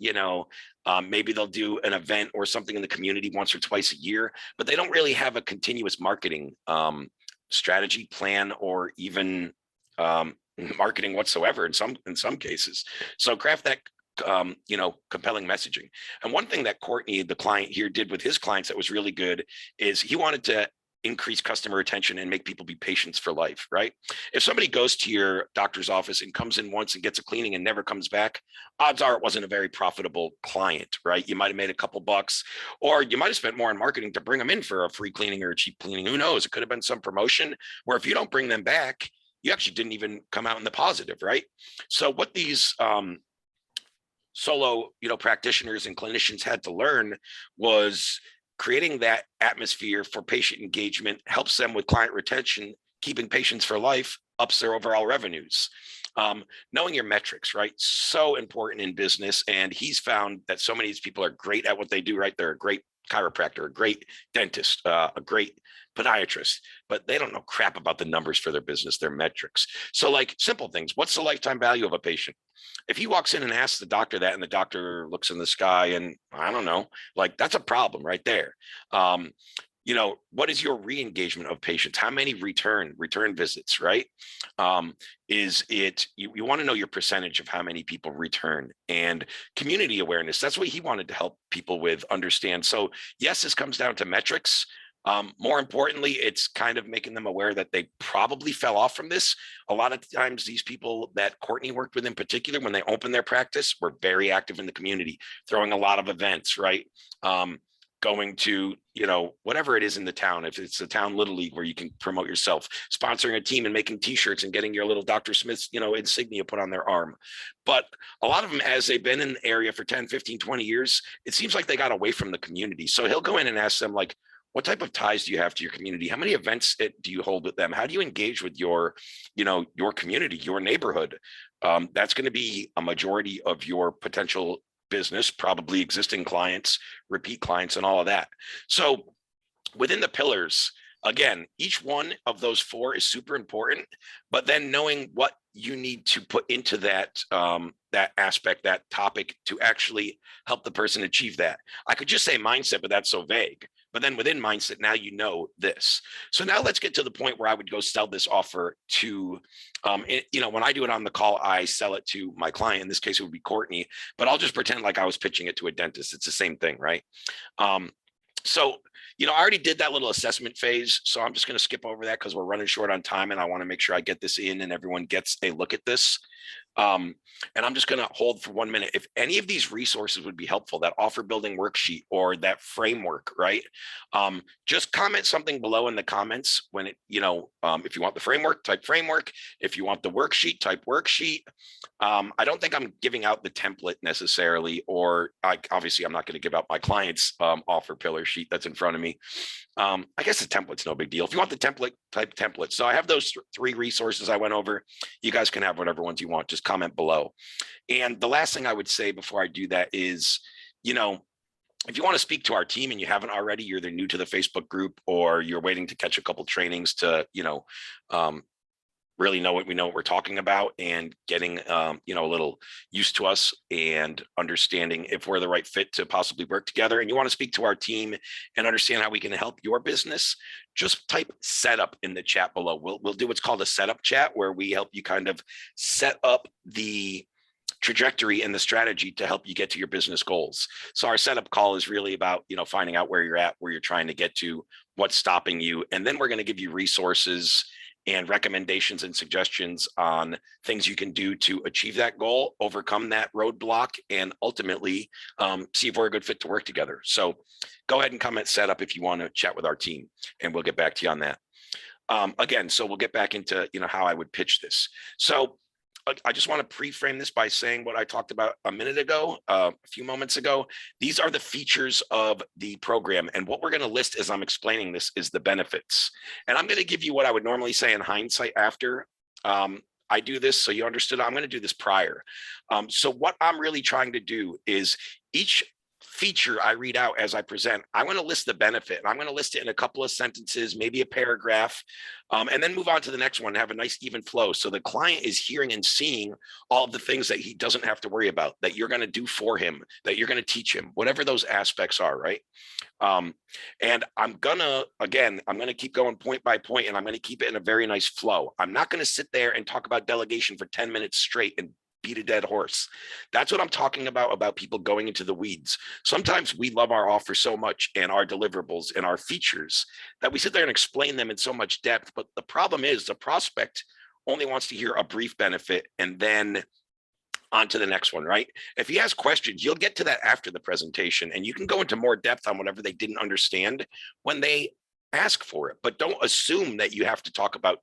maybe they'll do an event or something in the community once or twice a year, but they don't really have a continuous marketing strategy plan or even marketing whatsoever in some cases. So craft that compelling messaging. And one thing that Courtney, the client here, did with his clients that was really good is he wanted to increase customer retention and make people be patients for life, right? If somebody goes to your doctor's office and comes in once and gets a cleaning and never comes back, odds are it wasn't a very profitable client, right? You might have made a couple bucks, or you might have spent more on marketing to bring them in for a free cleaning or a cheap cleaning. Who knows? It could have been some promotion where if you don't bring them back, you actually didn't even come out in the positive, right? So what these solo, practitioners and clinicians had to learn was creating that atmosphere for patient engagement helps them with client retention, keeping patients for life, ups their overall revenues. Knowing your metrics, right? So important in business. And he's found that so many of these people are great at what they do, right? They're a great chiropractor, a great dentist, a great podiatrist, but they don't know crap about the numbers for their business, their metrics. So like simple things, what's the lifetime value of a patient? If he walks in and asks the doctor that and the doctor looks in the sky and I don't know, like that's a problem right there. What is your re-engagement of patients? How many return visits, right? Is it, you want to know your percentage of how many people return, and community awareness. That's what he wanted to help people with understand. So yes, this comes down to metrics. More importantly, it's kind of making them aware that they probably fell off from this. A lot of times these people that Courtney worked with in particular, when they opened their practice, were very active in the community, throwing a lot of events, right? Going to, whatever it is in the town, if it's a town little league where you can promote yourself, sponsoring a team and making t-shirts and getting your little Dr. Smith's, insignia put on their arm. But a lot of them, as they've been in the area for 10, 15, 20 years, it seems like they got away from the community. So he'll go in and ask them like, what type of ties do you have to your community? How many events do you hold with them? How do you engage with your community, your neighborhood? That's going to be a majority of your potential business, probably existing clients, repeat clients, and all of that. So within the pillars, Again, each one of those 4 is super important, but then knowing what you need to put into that that aspect, that topic, to actually help the person achieve that. I could just say mindset, but that's so vague. But then within mindset, now you know this. So now let's get to the point where I would go sell this offer to, when I do it on the call, I sell it to my client. In this case, it would be Courtney, but I'll just pretend like I was pitching it to a dentist. It's the same thing, right? So, I already did that little assessment phase, so I'm just going to skip over that because we're running short on time and I want to make sure I get this in and everyone gets a look at this. And I'm just going to hold for 1 minute. If any of these resources would be helpful, that offer building worksheet or that framework, right? Just comment something below in the comments when if you want the framework, type framework. If you want the worksheet, type worksheet. I don't think I'm giving out the template necessarily, or obviously I'm not going to give out my client's offer pillar sheet that's in front of me. I guess the template's no big deal. If you want the template, type template. So I have those 3 resources I went over. You guys can have whatever ones you want. Just comment below. And the last thing I would say before I do that is, if you want to speak to our team and you haven't already, you're either new to the Facebook group or you're waiting to catch a couple trainings to, really know what we're talking about and getting, a little used to us and understanding if we're the right fit to possibly work together. And you want to speak to our team and understand how we can help your business, just type setup in the chat below. We'll do what's called a setup chat where we help you kind of set up the trajectory and the strategy to help you get to your business goals. So our setup call is really about, finding out where you're at, where you're trying to get to, what's stopping you. And then we're going to give you resources and recommendations and suggestions on things you can do to achieve that goal, overcome that roadblock, and ultimately see if we're a good fit to work together. So go ahead and comment setup if you want to chat with our team, and we'll get back to you on that. Again, so we'll get back into how I would pitch this. So I just want to pre-frame this by saying what I talked about a minute ago, a few moments ago. These are the features of the program. And what we're going to list as I'm explaining this is the benefits. And I'm going to give you what I would normally say in hindsight after I do this. So you understood, I'm going to do this prior. So what I'm really trying to do is each feature I read out as I present, I want to list the benefit, and I'm going to list it in a couple of sentences, maybe a paragraph, and then move on to the next one and have a nice even flow. So the client is hearing and seeing all of the things that he doesn't have to worry about, that you're going to do for him, that you're going to teach him, whatever those aspects are, right? And I'm going to keep going point by point, and I'm going to keep it in a very nice flow. I'm not going to sit there and talk about delegation for 10 minutes straight and beat a dead horse. That's what I'm talking about people going into the weeds. Sometimes we love our offer so much and our deliverables and our features that we sit there and explain them in so much depth. But the problem is the prospect only wants to hear a brief benefit and then on to the next one, right? If he has questions, you'll get to that after the presentation, and you can go into more depth on whatever they didn't understand when they ask for it. But don't assume that you have to talk about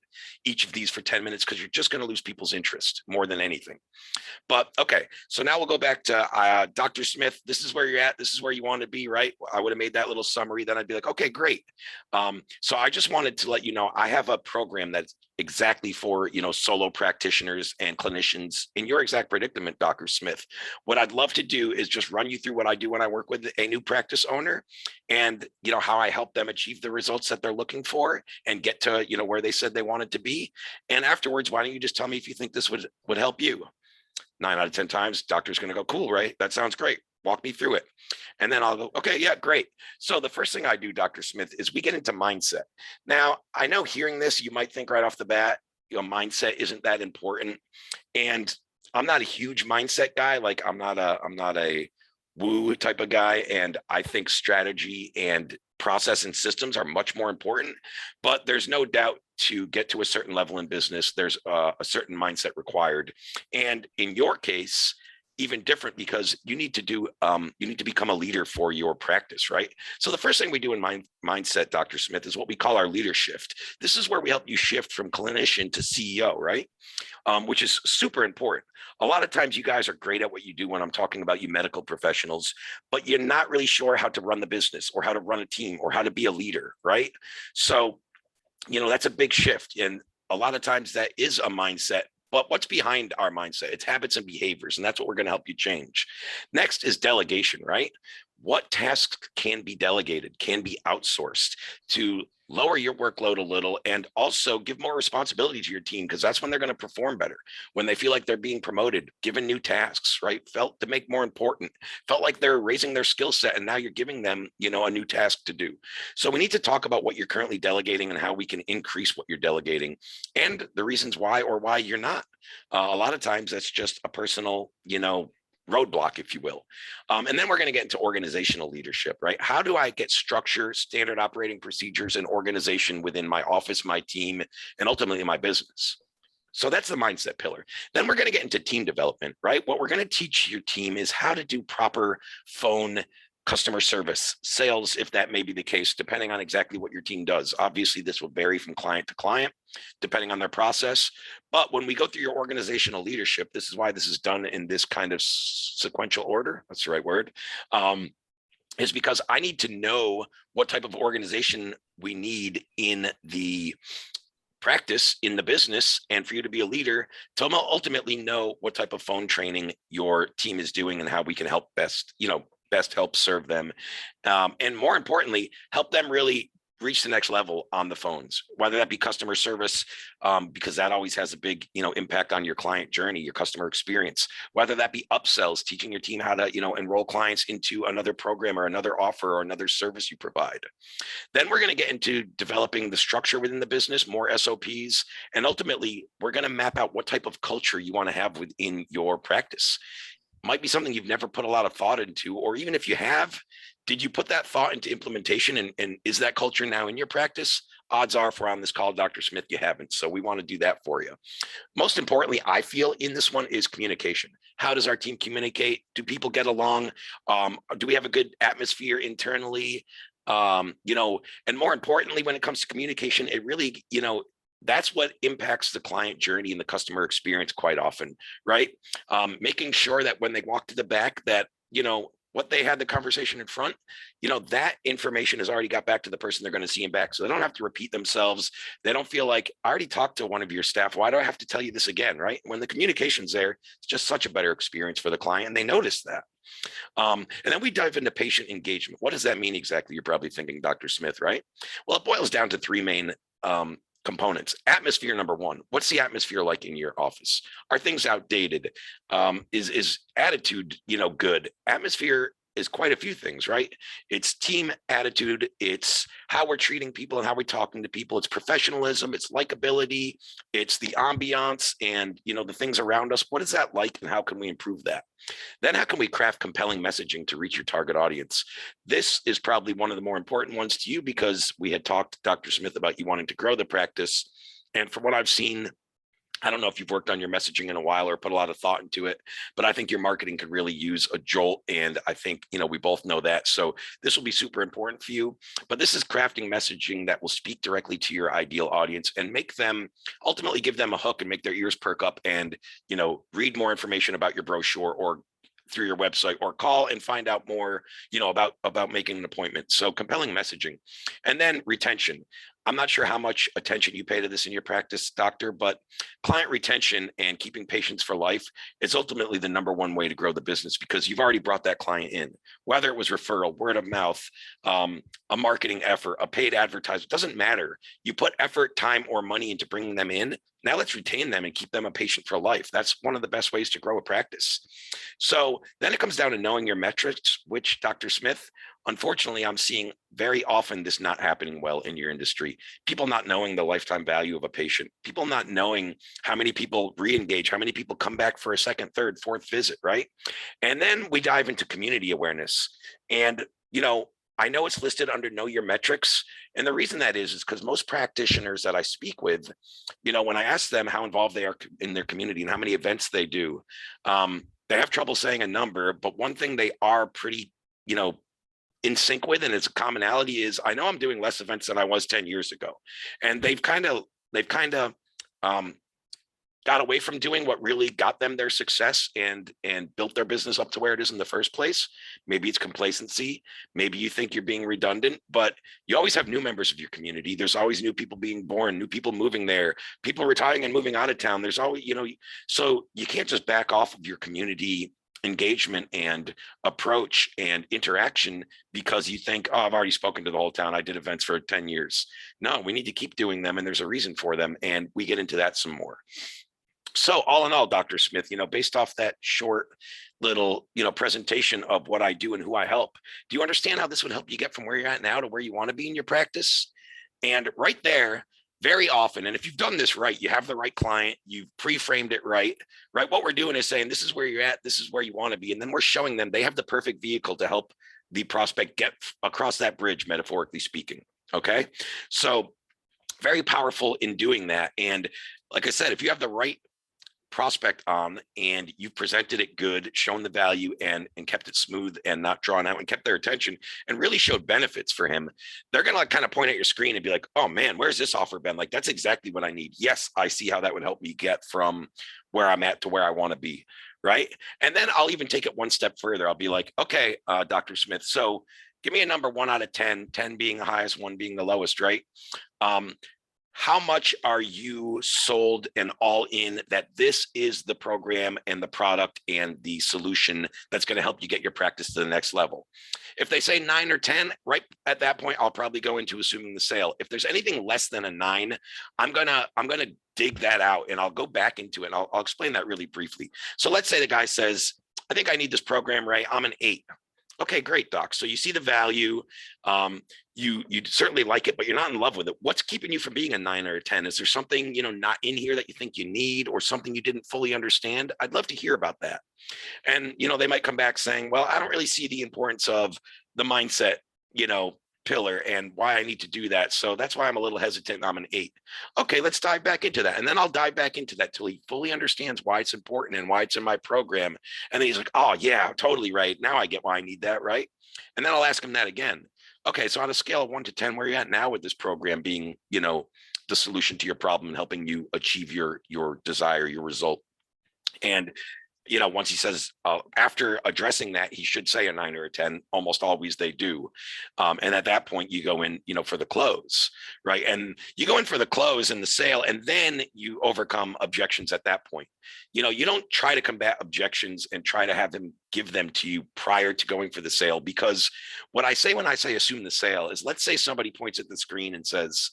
each of these for 10 minutes because you're just going to lose people's interest more than anything. But okay, so now we'll go back to Dr. Smith. This is where you're at. This is where you want to be, right? I would have made that little summary. Then I'd be like, okay, great. So I just wanted to let you know I have a program that's exactly for solo practitioners and clinicians in your exact predicament, Dr. Smith. What I'd love to do is just run you through what I do when I work with a new practice owner, and how I help them achieve the results that they're looking for and get to where they said they wanted to be. And afterwards, why don't you just tell me if you think this would help you? 9 out of 10 times, doctor's going to go, cool, right? That sounds great. Walk me through it. And then I'll go, okay, yeah, great. So the first thing I do, Dr. Smith, is we get into mindset. Now, I know hearing this, you might think right off the bat, mindset isn't that important. And I'm not a huge mindset guy. Like I'm not a woo type of guy. And I think strategy and process and systems are much more important. But there's no doubt to get to a certain level in business, there's a certain mindset required. And in your case, even different, because you need to become a leader for your practice, right? So the first thing we do in mindset, Dr. Smith, is what we call our leader shift. This is where we help you shift from clinician to CEO, right? Which is super important. A lot of times you guys are great at what you do when I'm talking about you medical professionals, but you're not really sure how to run the business or how to run a team or how to be a leader, right? So, that's a big shift. And a lot of times that is a mindset. But what's behind our mindset? It's habits and behaviors, and that's what we're going to help you change. Next is delegation, right? What tasks can be delegated, can be outsourced to lower your workload a little, and also give more responsibility to your team, because that's when they're going to perform better. When they feel like they're being promoted, given new tasks, right? Felt to make more important, felt like they're raising their skill set, and now you're giving them, a new task to do. So we need to talk about what you're currently delegating and how we can increase what you're delegating, and the reasons why or why you're not. A lot of times that's just a personal, roadblock, if you will. And then we're going to get into organizational leadership, right? How do I get structure, standard operating procedures, and organization within my office, my team, and ultimately my business? So that's the mindset pillar. Then we're going to get into team development, right? What we're going to teach your team is how to do proper phone customer service, sales, if that may be the case, depending on exactly what your team does. Obviously, this will vary from client to client, depending on their process. But when we go through your organizational leadership, this is why this is done in this kind of sequential order. That's the right word. Is because I need to know what type of organization we need in the practice, in the business, and for you to be a leader, to ultimately know what type of phone training your team is doing and how we can help best help serve them. And more importantly, help them really reach the next level on the phones, whether that be customer service, because that always has a big, impact on your client journey, your customer experience, whether that be upsells, teaching your team how to, enroll clients into another program or another offer or another service you provide. Then we're going to get into developing the structure within the business, more SOPs, and ultimately we're going to map out what type of culture you want to have within your practice. Might be something you've never put a lot of thought into, or even if you have, did you put that thought into implementation, and is that culture now in your practice? Odds are, if we're on this call, Dr. Smith, you haven't. So we want to do that for you. Most importantly, I feel in this one is communication. How does our team communicate? Do people get along? Do we have a good atmosphere internally? And more importantly, when it comes to communication, it really, that's what impacts the client journey and the customer experience quite often, right? Making sure that when they walk to the back that, what they had the conversation in front, that information has already got back to the person they're going to see them back. So they don't have to repeat themselves. They don't feel like, I already talked to one of your staff. Why do I have to tell you this again, right? When the communication's there, it's just such a better experience for the client, and they notice that. And then we dive into patient engagement. What does that mean exactly? You're probably thinking, Dr. Smith, right? Well, it boils down to three main components. Atmosphere, number one. What's the atmosphere like in your office? Are things outdated? Is attitude, good? Atmosphere is quite a few things, right? It's team attitude. It's how we're treating people and how we're talking to people. It's professionalism. It's likability. It's the ambiance and, the things around us. What is that like, and how can we improve that? Then how can we craft compelling messaging to reach your target audience? This is probably one of the more important ones to you, because we had talked to Dr. Smith about you wanting to grow the practice. And from what I've seen, I don't know if you've worked on your messaging in a while or put a lot of thought into it, but I think your marketing could really use a jolt. And I think, we both know that. So this will be super important for you. But this is crafting messaging that will speak directly to your ideal audience and make them, ultimately give them a hook and make their ears perk up and, read more information about your brochure or through your website, or call and find out more, about making an appointment. So compelling messaging. And then retention. I'm not sure how much attention you pay to this in your practice, doctor, but client retention and keeping patients for life is ultimately the number one way to grow the business, because you've already brought that client in, whether it was referral, word of mouth, a marketing effort, a paid advertisement, doesn't matter. You put effort, time, or money into bringing them in. Now let's retain them and keep them a patient for life. That's one of the best ways to grow a practice. So then it comes down to knowing your metrics, which, Dr. Smith, unfortunately, I'm seeing very often this not happening well in your industry. People not knowing the lifetime value of a patient, people not knowing how many people re-engage, how many people come back for a second, third, fourth visit, right? And then we dive into community awareness. And, I know it's listed under Know Your Metrics. And the reason that is because most practitioners that I speak with, when I ask them how involved they are in their community and how many events they do, they have trouble saying a number. But one thing they are pretty, in sync with, and it's a commonality, is I know I'm doing less events than I was 10 years ago. And they've kind of got away from doing what really got them their success and built their business up to where it is in the first place. Maybe it's complacency. Maybe you think you're being redundant, but you always have new members of your community. There's always new people being born, new people moving there, people retiring and moving out of town. There's always, so you can't just back off of your community engagement and approach and interaction because you think, oh, I've already spoken to the whole town. I did events for 10 years. No, we need to keep doing them, and there's a reason for them. And we get into that some more. So all in all, Dr. Smith, based off that short little, presentation of what I do and who I help, do you understand how this would help you get from where you're at now to where you want to be in your practice? And right there, very often, and if you've done this right, you have the right client, you've pre-framed it right? What we're doing is saying, this is where you're at, this is where you want to be. And then we're showing them they have the perfect vehicle to help the prospect get across that bridge, metaphorically speaking. Okay. So very powerful in doing that. And like I said, if you have the right prospect on and you've presented it good, shown the value and kept it smooth and not drawn out and kept their attention and really showed benefits for him, they're going to kind of point at your screen and be like, oh man, where's this offer been? Like, that's exactly what I need. Yes, I see how that would help me get from where I'm at to where I want to be. Right. And then I'll even take it one step further. I'll be like, okay, Dr. Smith, so give me a number 1 out of 10, 10 being the highest, 1 being the lowest, right? How much are you sold and all in that this is the program and the product and the solution that's going to help you get your practice to the next level? If they say 9 or 10, right at that point, I'll probably go into assuming the sale. If there's anything less than a 9, I'm gonna dig that out and I'll go back into it. And I'll explain that really briefly. So let's say the guy says, I think I need this program, Ray. I'm an 8. Okay, great, doc. So you see the value. You certainly like it, but you're not in love with it. What's keeping you from being a 9 or a 10? Is there something, not in here that you think you need, or something you didn't fully understand? I'd love to hear about that. And, they might come back saying, well, I don't really see the importance of the mindset, pillar and why I need to do that. So that's why I'm a little hesitant. I'm an 8. Okay, let's dive back into that. And then I'll dive back into that till he fully understands why it's important and why it's in my program. And then he's like, oh yeah, totally right. Now I get why I need that, right? And then I'll ask him that again. Okay, so on a scale of 1 to 10, where are you at now with this program being, the solution to your problem and helping you achieve your desire, your result? And once he says, after addressing that, he should say a 9 or a 10. Almost always they do. And at that point, you go in, for the close, right? And you go in for the close and the sale, and then you overcome objections at that point. You don't try to combat objections and try to have them give them to you prior to going for the sale, because what I say when I say assume the sale is, let's say somebody points at the screen and says,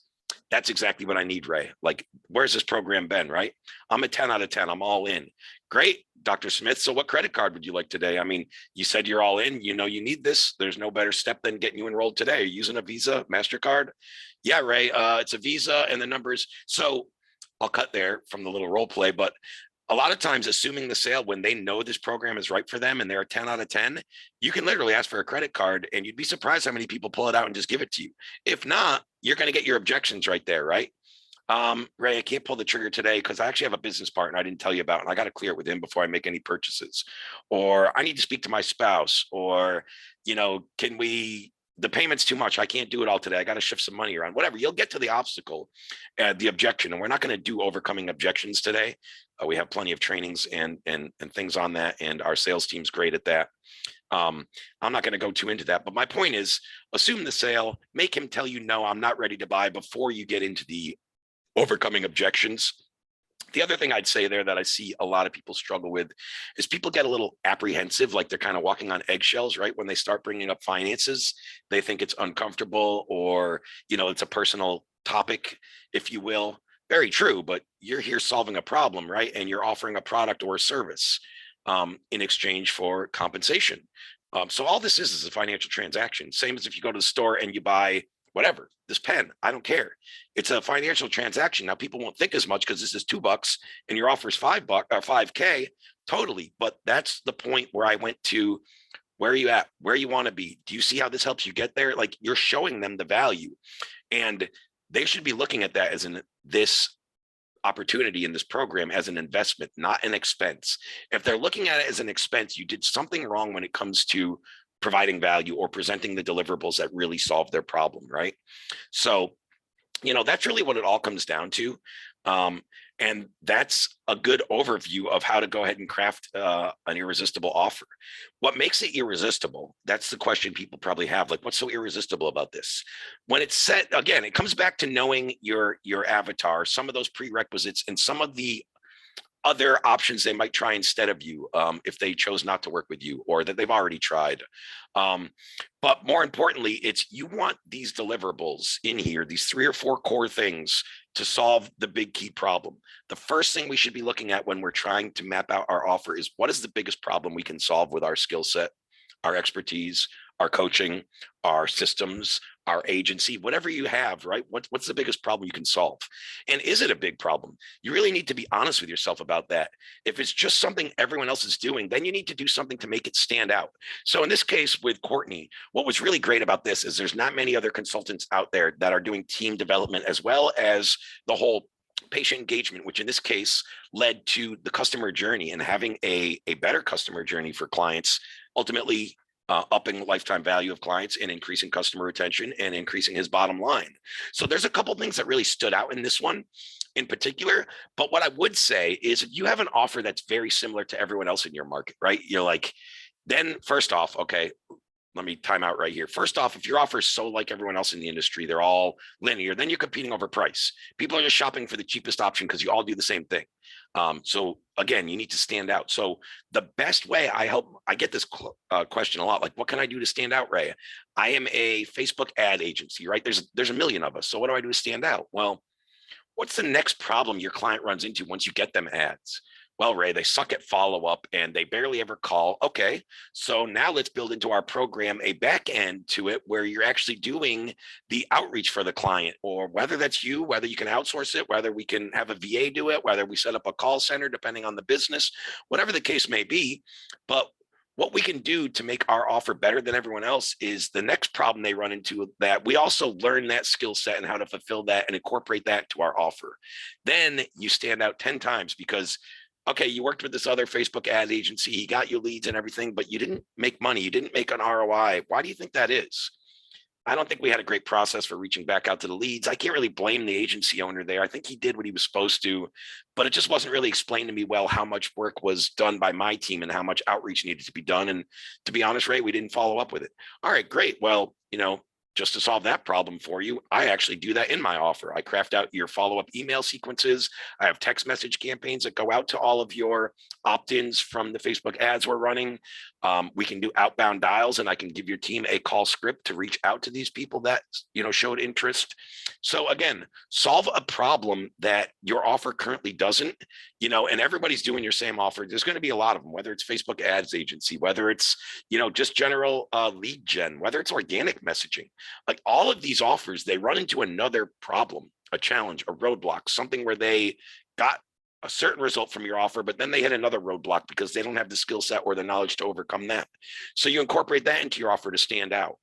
that's exactly what I need, Ray. Like, where's this program been, right? I'm a 10 out of 10. I'm all in. Great, Dr. Smith. So what credit card would you like today? I mean, you said you're all in, you need this. There's no better step than getting you enrolled today. Are you using a Visa, MasterCard? Yeah, Ray, it's a Visa and the numbers. So I'll cut there from the little role play, but a lot of times assuming the sale, when they know this program is right for them and they're a 10 out of 10, you can literally ask for a credit card and you'd be surprised how many people pull it out and just give it to you. If not, you're going to get your objections right there, right? Ray, I can't pull the trigger today because I actually have a business partner I didn't tell you about, and I got to clear it with him before I make any purchases. Or I need to speak to my spouse, or, the payment's too much. I can't do it all today. I got to shift some money around, whatever. You'll get to the obstacle, the objection. And we're not going to do overcoming objections today. We have plenty of trainings and things on that. And our sales team's great at that. I'm not going to go too into that, but my point is, assume the sale, make him tell you, no, I'm not ready to buy, before you get into the overcoming objections. The other thing I'd say there that I see a lot of people struggle with is people get a little apprehensive, like they're kind of walking on eggshells, right? When they start bringing up finances, they think it's uncomfortable, or, it's a personal topic, if you will. Very true, but you're here solving a problem, right? And you're offering a product or a service in exchange for compensation. So all this is a financial transaction. Same as if you go to the store and you buy whatever, this pen, I don't care. It's a financial transaction. Now people won't think as much because this is $2 and your offer is $5 or $5K, totally. But that's the point where I went to, where are you at? Where you want to be? Do you see how this helps you get there? Like, you're showing them the value, and they should be looking at that as this opportunity in this program as an investment, not an expense. If they're looking at it as an expense, you did something wrong when it comes to providing value or presenting the deliverables that really solve their problem, right? So, that's really what it all comes down to. And that's a good overview of how to go ahead and craft an irresistible offer. What makes it irresistible? That's the question people probably have. Like, what's so irresistible about this? When it's set, again, it comes back to knowing your avatar, some of those prerequisites and some of the other options they might try instead of you, if they chose not to work with you or that they've already tried. But more importantly, it's you want these deliverables in here, these 3 or 4 core things to solve the big key problem. The first thing we should be looking at when we're trying to map out our offer is what is the biggest problem we can solve with our skill set, our expertise, our coaching, our systems, our agency, whatever you have, right? What's the biggest problem you can solve? And is it a big problem? You really need to be honest with yourself about that. If it's just something everyone else is doing, then you need to do something to make it stand out. So in this case with Courtney, what was really great about this is there's not many other consultants out there that are doing team development as well as the whole patient engagement, which in this case led to the customer journey and having a better customer journey for clients, ultimately upping lifetime value of clients and increasing customer retention and increasing his bottom line. So there's a couple of things that really stood out in this one in particular. But what I would say is if you have an offer that's very similar to everyone else in your market, right? You're like, then first off, okay, let me time out right here. First off, if your offer is so like everyone else in the industry, they're all linear, then you're competing over price. People are just shopping for the cheapest option because you all do the same thing. So again, you need to stand out. So the best way I get this question a lot, like, what can I do to stand out, Ray? I am a Facebook ad agency, right? There's a million of us. So what do I do to stand out? Well, what's the next problem your client runs into once you get them ads? Well, Ray, they suck at follow-up and they barely ever call. Okay, so now let's build into our program a back end to it where you're actually doing the outreach for the client, or whether that's you, whether you can outsource it, whether we can have a VA do it, whether we set up a call center, depending on the business, whatever the case may be. But what we can do to make our offer better than everyone else is the next problem they run into, that we also learn that skill set and how to fulfill that and incorporate that to our offer. Then you stand out 10 times because okay, you worked with this other Facebook ad agency, he got you leads and everything, but you didn't make money, you didn't make an ROI. Why do you think that is? I don't think we had a great process for reaching back out to the leads. I can't really blame the agency owner there. I think he did what he was supposed to, but it just wasn't really explained to me well how much work was done by my team and how much outreach needed to be done. And to be honest, Ray, we didn't follow up with it. All right, great. Well, just to solve that problem for you, I actually do that in my offer. I craft out your follow-up email sequences. I have text message campaigns that go out to all of your opt-ins from the Facebook ads we're running. We can do outbound dials, and I can give your team a call script to reach out to these people that showed interest. So again, solve a problem that your offer currently doesn't, and everybody's doing your same offer. There's going to be a lot of them, whether it's Facebook ads agency, whether it's, just general lead gen, whether it's organic messaging. Like all of these offers, they run into another problem, a challenge, a roadblock, something where they got a certain result from your offer, but then they hit another roadblock because they don't have the skill set or the knowledge to overcome that. So you incorporate that into your offer to stand out.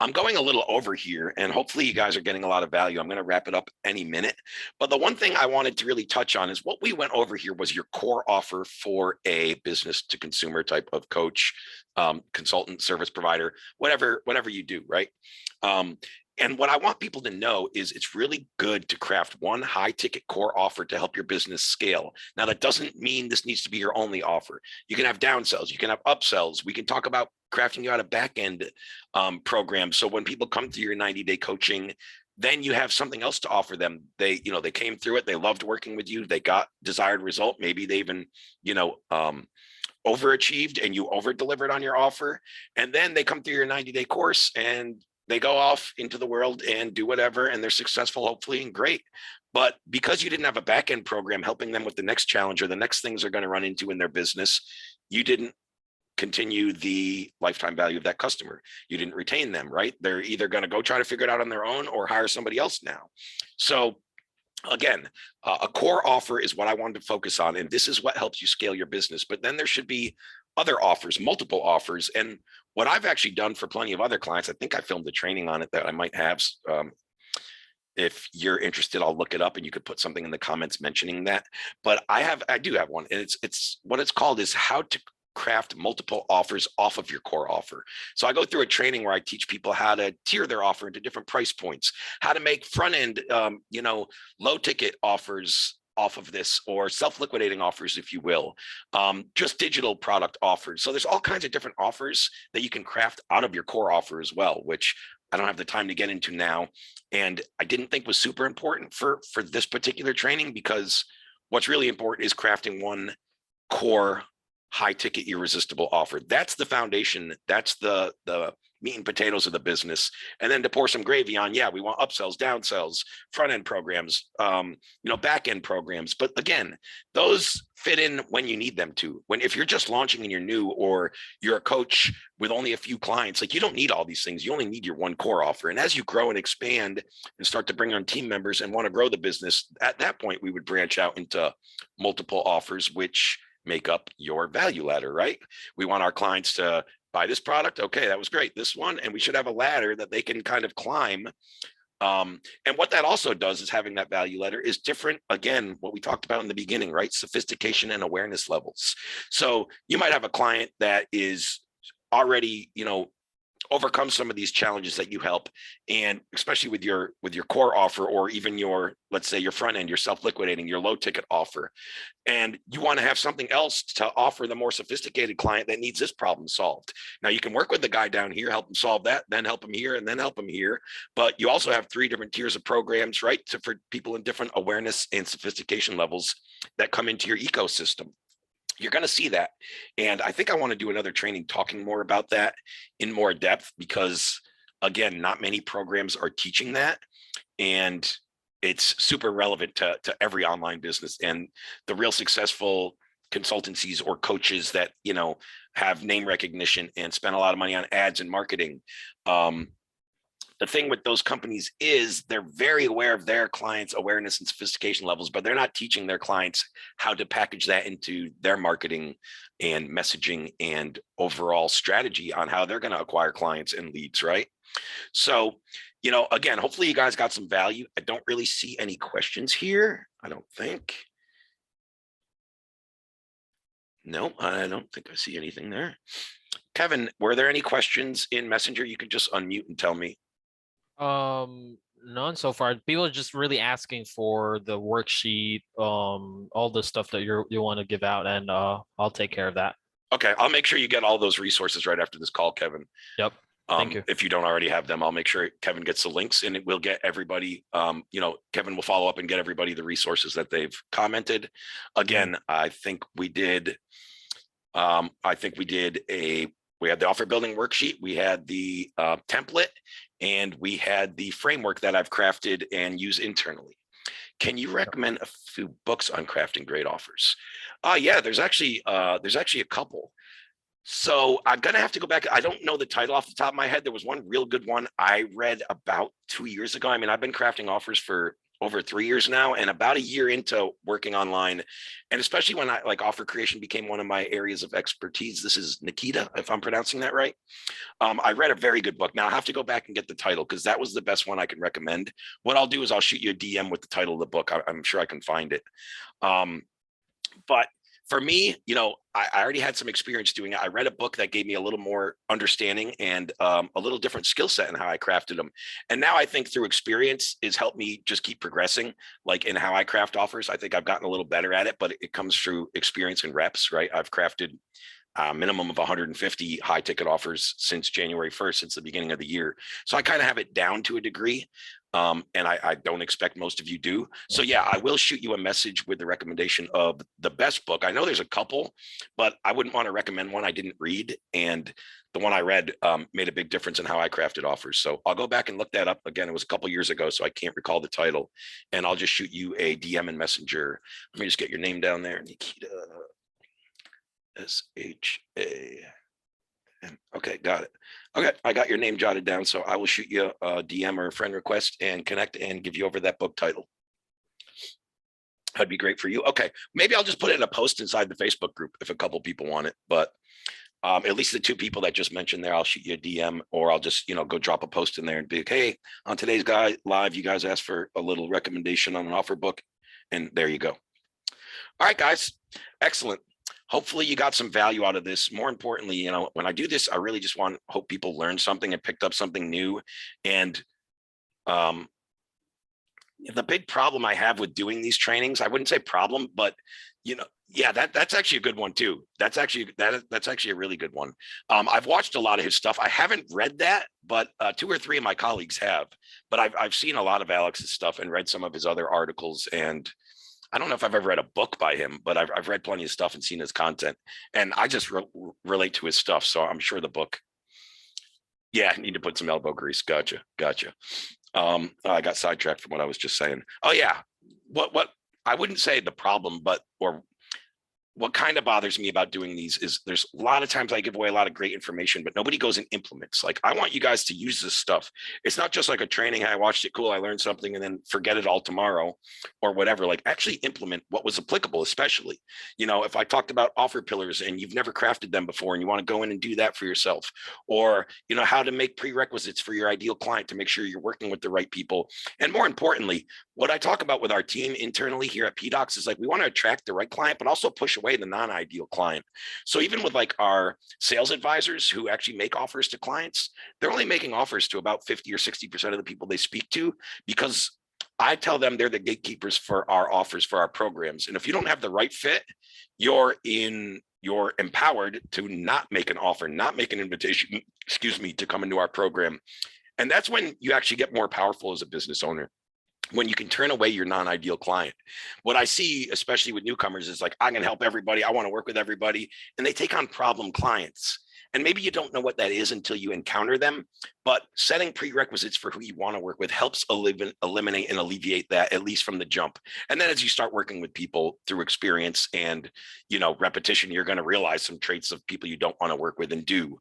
I'm going a little over here, and hopefully you guys are getting a lot of value. I'm going to wrap it up any minute. But the one thing I wanted to really touch on is what we went over here was your core offer for a business to consumer type of coach, consultant, service provider, whatever you do, right? And what I want people to know is it's really good to craft one high ticket core offer to help your business scale. Now, that doesn't mean this needs to be your only offer. You can have downsells, you can have upsells. We can talk about crafting you out a back end program. So when people come to your 90-day coaching, then you have something else to offer them. They came through it. They loved working with you. They got desired result. Maybe they even, overachieved and you over delivered on your offer. And then they come through your 90-day course and they go off into the world and do whatever, and they're successful, hopefully, and great. But because you didn't have a back-end program helping them with the next challenge or the next things they're going to run into in their business, you didn't continue the lifetime value of that customer. You didn't retain them, right? They're either going to go try to figure it out on their own or hire somebody else now. So again, a core offer is what I wanted to focus on, and this is what helps you scale your business. But then there should be other offers, multiple offers. And what I've actually done for plenty of other clients, I think I filmed a training on it that I might have. If you're interested, I'll look it up and you could put something in the comments mentioning that. But I do have one, and it's what it's called is how to craft multiple offers off of your core offer. So I go through a training where I teach people how to tier their offer into different price points, how to make front end, low ticket offers off of this, or self-liquidating offers, if you will, just digital product offers. So there's all kinds of different offers that you can craft out of your core offer as well, which I don't have the time to get into now. And I didn't think was super important for this particular training because what's really important is crafting one core high ticket irresistible offer. That's the foundation. That's the meat and potatoes of the business. And then to pour some gravy on, yeah, we want upsells, downsells, front end programs, back end programs. But again, those fit in when you need them to. If you're just launching and you're new, or you're a coach with only a few clients, like, you don't need all these things. You only need your one core offer. And as you grow and expand and start to bring on team members and want to grow the business, at that point, we would branch out into multiple offers, which make up your value ladder, right? We want our clients to buy this product. Okay, that was great. This one, and we should have a ladder that they can kind of climb. And what that also does is having that value ladder is different. Again, what we talked about in the beginning, right? Sophistication and awareness levels. So you might have a client that is already, overcome some of these challenges that you help, and especially with your core offer, or even your, let's say, your front end, your self-liquidating, your low ticket offer, and you want to have something else to offer the more sophisticated client that needs this problem solved. Now, you can work with the guy down here, help him solve that, then help him here, and then help him here. But you also have 3 different tiers of programs, right, for people in different awareness and sophistication levels that come into your ecosystem. You're going to see that. And I think I want to do another training talking more about that in more depth, because again, not many programs are teaching that. And it's super relevant to every online business. And the real successful consultancies or coaches that, have name recognition and spend a lot of money on ads and marketing. The thing with those companies is they're very aware of their clients' awareness and sophistication levels, but they're not teaching their clients how to package that into their marketing and messaging and overall strategy on how they're going to acquire clients and leads, right? So, again, hopefully you guys got some value. I don't really see any questions here. I don't think. No, I don't think I see anything there. Kevin, were there any questions in Messenger? You could just unmute and tell me. None so far. People are just really asking for the worksheet, all the stuff that you want to give out, and I'll take care of that. Okay, I'll make sure you get all those resources right after this call, Kevin. Yep. Thank you. If you don't already have them, I'll make sure Kevin gets the links, and it will get everybody, Kevin will follow up and get everybody the resources that they've commented. Again, I think we did we had the offer building worksheet, we had the template, and we had the framework that I've crafted and use internally. Can you recommend a few books on crafting great offers? Yeah, there's actually a couple. So I'm going to have to go back. I don't know the title off the top of my head. There was one real good one I read about 2 years ago. I mean, I've been crafting offers for over 3 years now, and about a year into working online, and especially when offer creation became one of my areas of expertise. This is Nikita, if I'm pronouncing that right. I read a very good book. Now I have to go back and get the title, because that was the best one I can recommend. What I'll do is I'll shoot you a DM with the title of the book. I'm sure I can find it. But for me, I already had some experience doing it. I read a book that gave me a little more understanding and a little different skill set in how I crafted them. And now I think through experience has helped me just keep progressing, like in how I craft offers. I think I've gotten a little better at it, but it comes through experience and reps, right? I've crafted a minimum of 150 high ticket offers since January 1st, since the beginning of the year. So I kind of have it down to a degree. And I don't expect most of you do. So yeah, I will shoot you a message with the recommendation of the best book. I know there's a couple, but I wouldn't want to recommend one I didn't read. And the one I read made a big difference in how I crafted offers. So I'll go back and look that up. Again, it was a couple years ago, so I can't recall the title. And I'll just shoot you a DM in Messenger. Let me just get your name down there. Nikita, S-H-A. Okay, got it. Okay, I got your name jotted down, so I will shoot you a DM or a friend request and connect and give you over that book title. That'd be great for you. Okay, maybe I'll just put it in a post inside the Facebook group if a couple people want it, but at least the 2 people that just mentioned there, I'll shoot you a DM, or I'll just, go drop a post in there and be like, hey, on today's guy live, you guys asked for a little recommendation on an offer book, and there you go. All right, guys, excellent. Hopefully you got some value out of this. More importantly, when I do this, I really just hope people learned something and picked up something new. And the big problem I have with doing these trainings, I wouldn't say problem, but yeah, that's actually a good one too. That's actually a really good one. I've watched a lot of his stuff. I haven't read that, but 2 or 3 of my colleagues have. But I've seen a lot of Alex's stuff and read some of his other articles, and I don't know if I've ever read a book by him, but I've read plenty of stuff and seen his content, and I just relate to his stuff. So I'm sure the book. Yeah, I need to put some elbow grease. Gotcha. Gotcha. I got sidetracked from what I was just saying. Oh yeah. What I wouldn't say the problem, but or what kind of bothers me about doing these is there's a lot of times I give away a lot of great information, but nobody goes and implements. Like, I want you guys to use this stuff. It's not just like a training. I watched it, cool, I learned something, and then forget it all tomorrow or whatever. Like, actually implement what was applicable, especially, if I talked about offer pillars and you've never crafted them before and you want to go in and do that for yourself, or, how to make prerequisites for your ideal client to make sure you're working with the right people. And more importantly, what I talk about with our team internally here at PDocs is like, we want to attract the right client, but also push away the non-ideal client. So even with like our sales advisors who actually make offers to clients, they're only making offers to about 50 or 60% of the people they speak to, because I tell them they're the gatekeepers for our offers, for our programs. And if you don't have the right fit, you're empowered to not make an offer, not make an invitation, to come into our program. And that's when you actually get more powerful as a business owner, when you can turn away your non-ideal client. What I see, especially with newcomers, is like, I can help everybody, I want to work with everybody, and they take on problem clients. And maybe you don't know what that is until you encounter them, but setting prerequisites for who you want to work with helps eliminate and alleviate that, at least from the jump. And then as you start working with people through experience and, repetition, you're going to realize some traits of people you don't want to work with and do.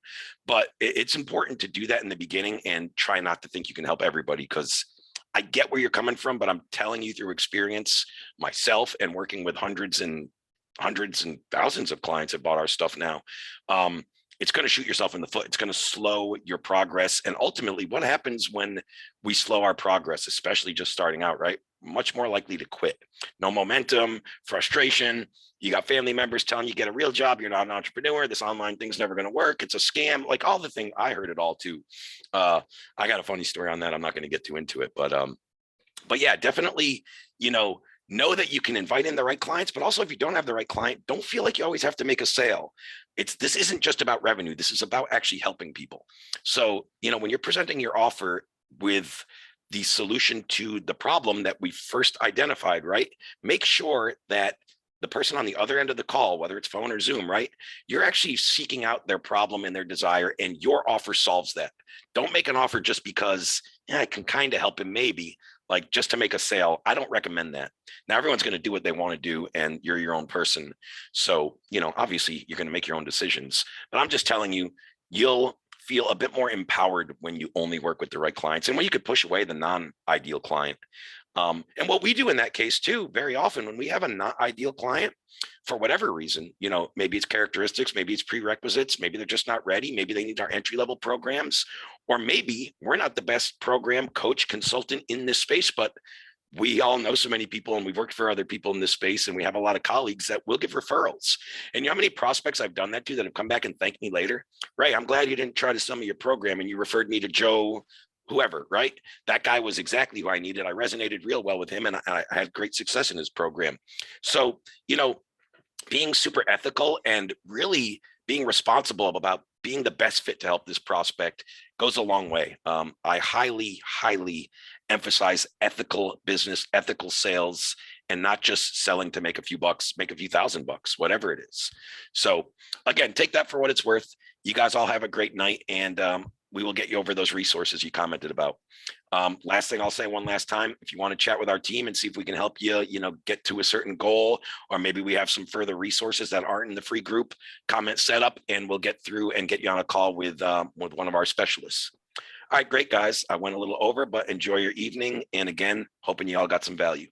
But it's important to do that in the beginning and try not to think you can help everybody, because I get where you're coming from, but I'm telling you through experience myself and working with hundreds and thousands of clients that bought our stuff now, it's going to shoot yourself in the foot. It's going to slow your progress. And ultimately, what happens when we slow our progress, especially just starting out, right? Much more likely to quit. No momentum, frustration. You got family members telling you get a real job. You're not an entrepreneur. This online thing's never going to work. It's a scam. Like all the thing. I heard it all too. I got a funny story on that. I'm not going to get too into it, but yeah, definitely, know that you can invite in the right clients, but also if you don't have the right client, don't feel like you always have to make a sale. This isn't just about revenue. This is about actually helping people. So, when you're presenting your offer with the solution to the problem that we first identified, right? Make sure that the person on the other end of the call, whether it's phone or Zoom, right? You're actually seeking out their problem and their desire, and your offer solves that. Don't make an offer just because I can kind of help him, maybe, like just to make a sale. I don't recommend that. Now, everyone's going to do what they want to do, and you're your own person. So, obviously you're going to make your own decisions, but I'm just telling you, you'll feel a bit more empowered when you only work with the right clients and when you could push away the non-ideal client. And what we do in that case too, very often when we have a not ideal client for whatever reason, maybe it's characteristics, maybe it's prerequisites, maybe they're just not ready, maybe they need our entry-level programs, or maybe we're not the best program, coach, consultant in this space, but we all know so many people and we've worked for other people in this space, and we have a lot of colleagues that will give referrals. And you know how many prospects I've done that to that have come back and thanked me later? Ray, I'm glad you didn't try to sell me your program and you referred me to Joe whoever, right? That guy was exactly who I needed. I resonated real well with him, and I had great success in his program. So, being super ethical and really being responsible about being the best fit to help this prospect goes a long way. I highly, highly emphasize ethical business, ethical sales, and not just selling to make a few bucks, make a few $1,000, whatever it is. So again, take that for what it's worth. You guys all have a great night, and we will get you over those resources you commented about. Last thing I'll say one last time, if you want to chat with our team and see if we can help you, get to a certain goal, or maybe we have some further resources that aren't in the free group, comment setup, and we'll get through and get you on a call with one of our specialists. All right, great guys. I went a little over, but enjoy your evening. And again, hoping you all got some value.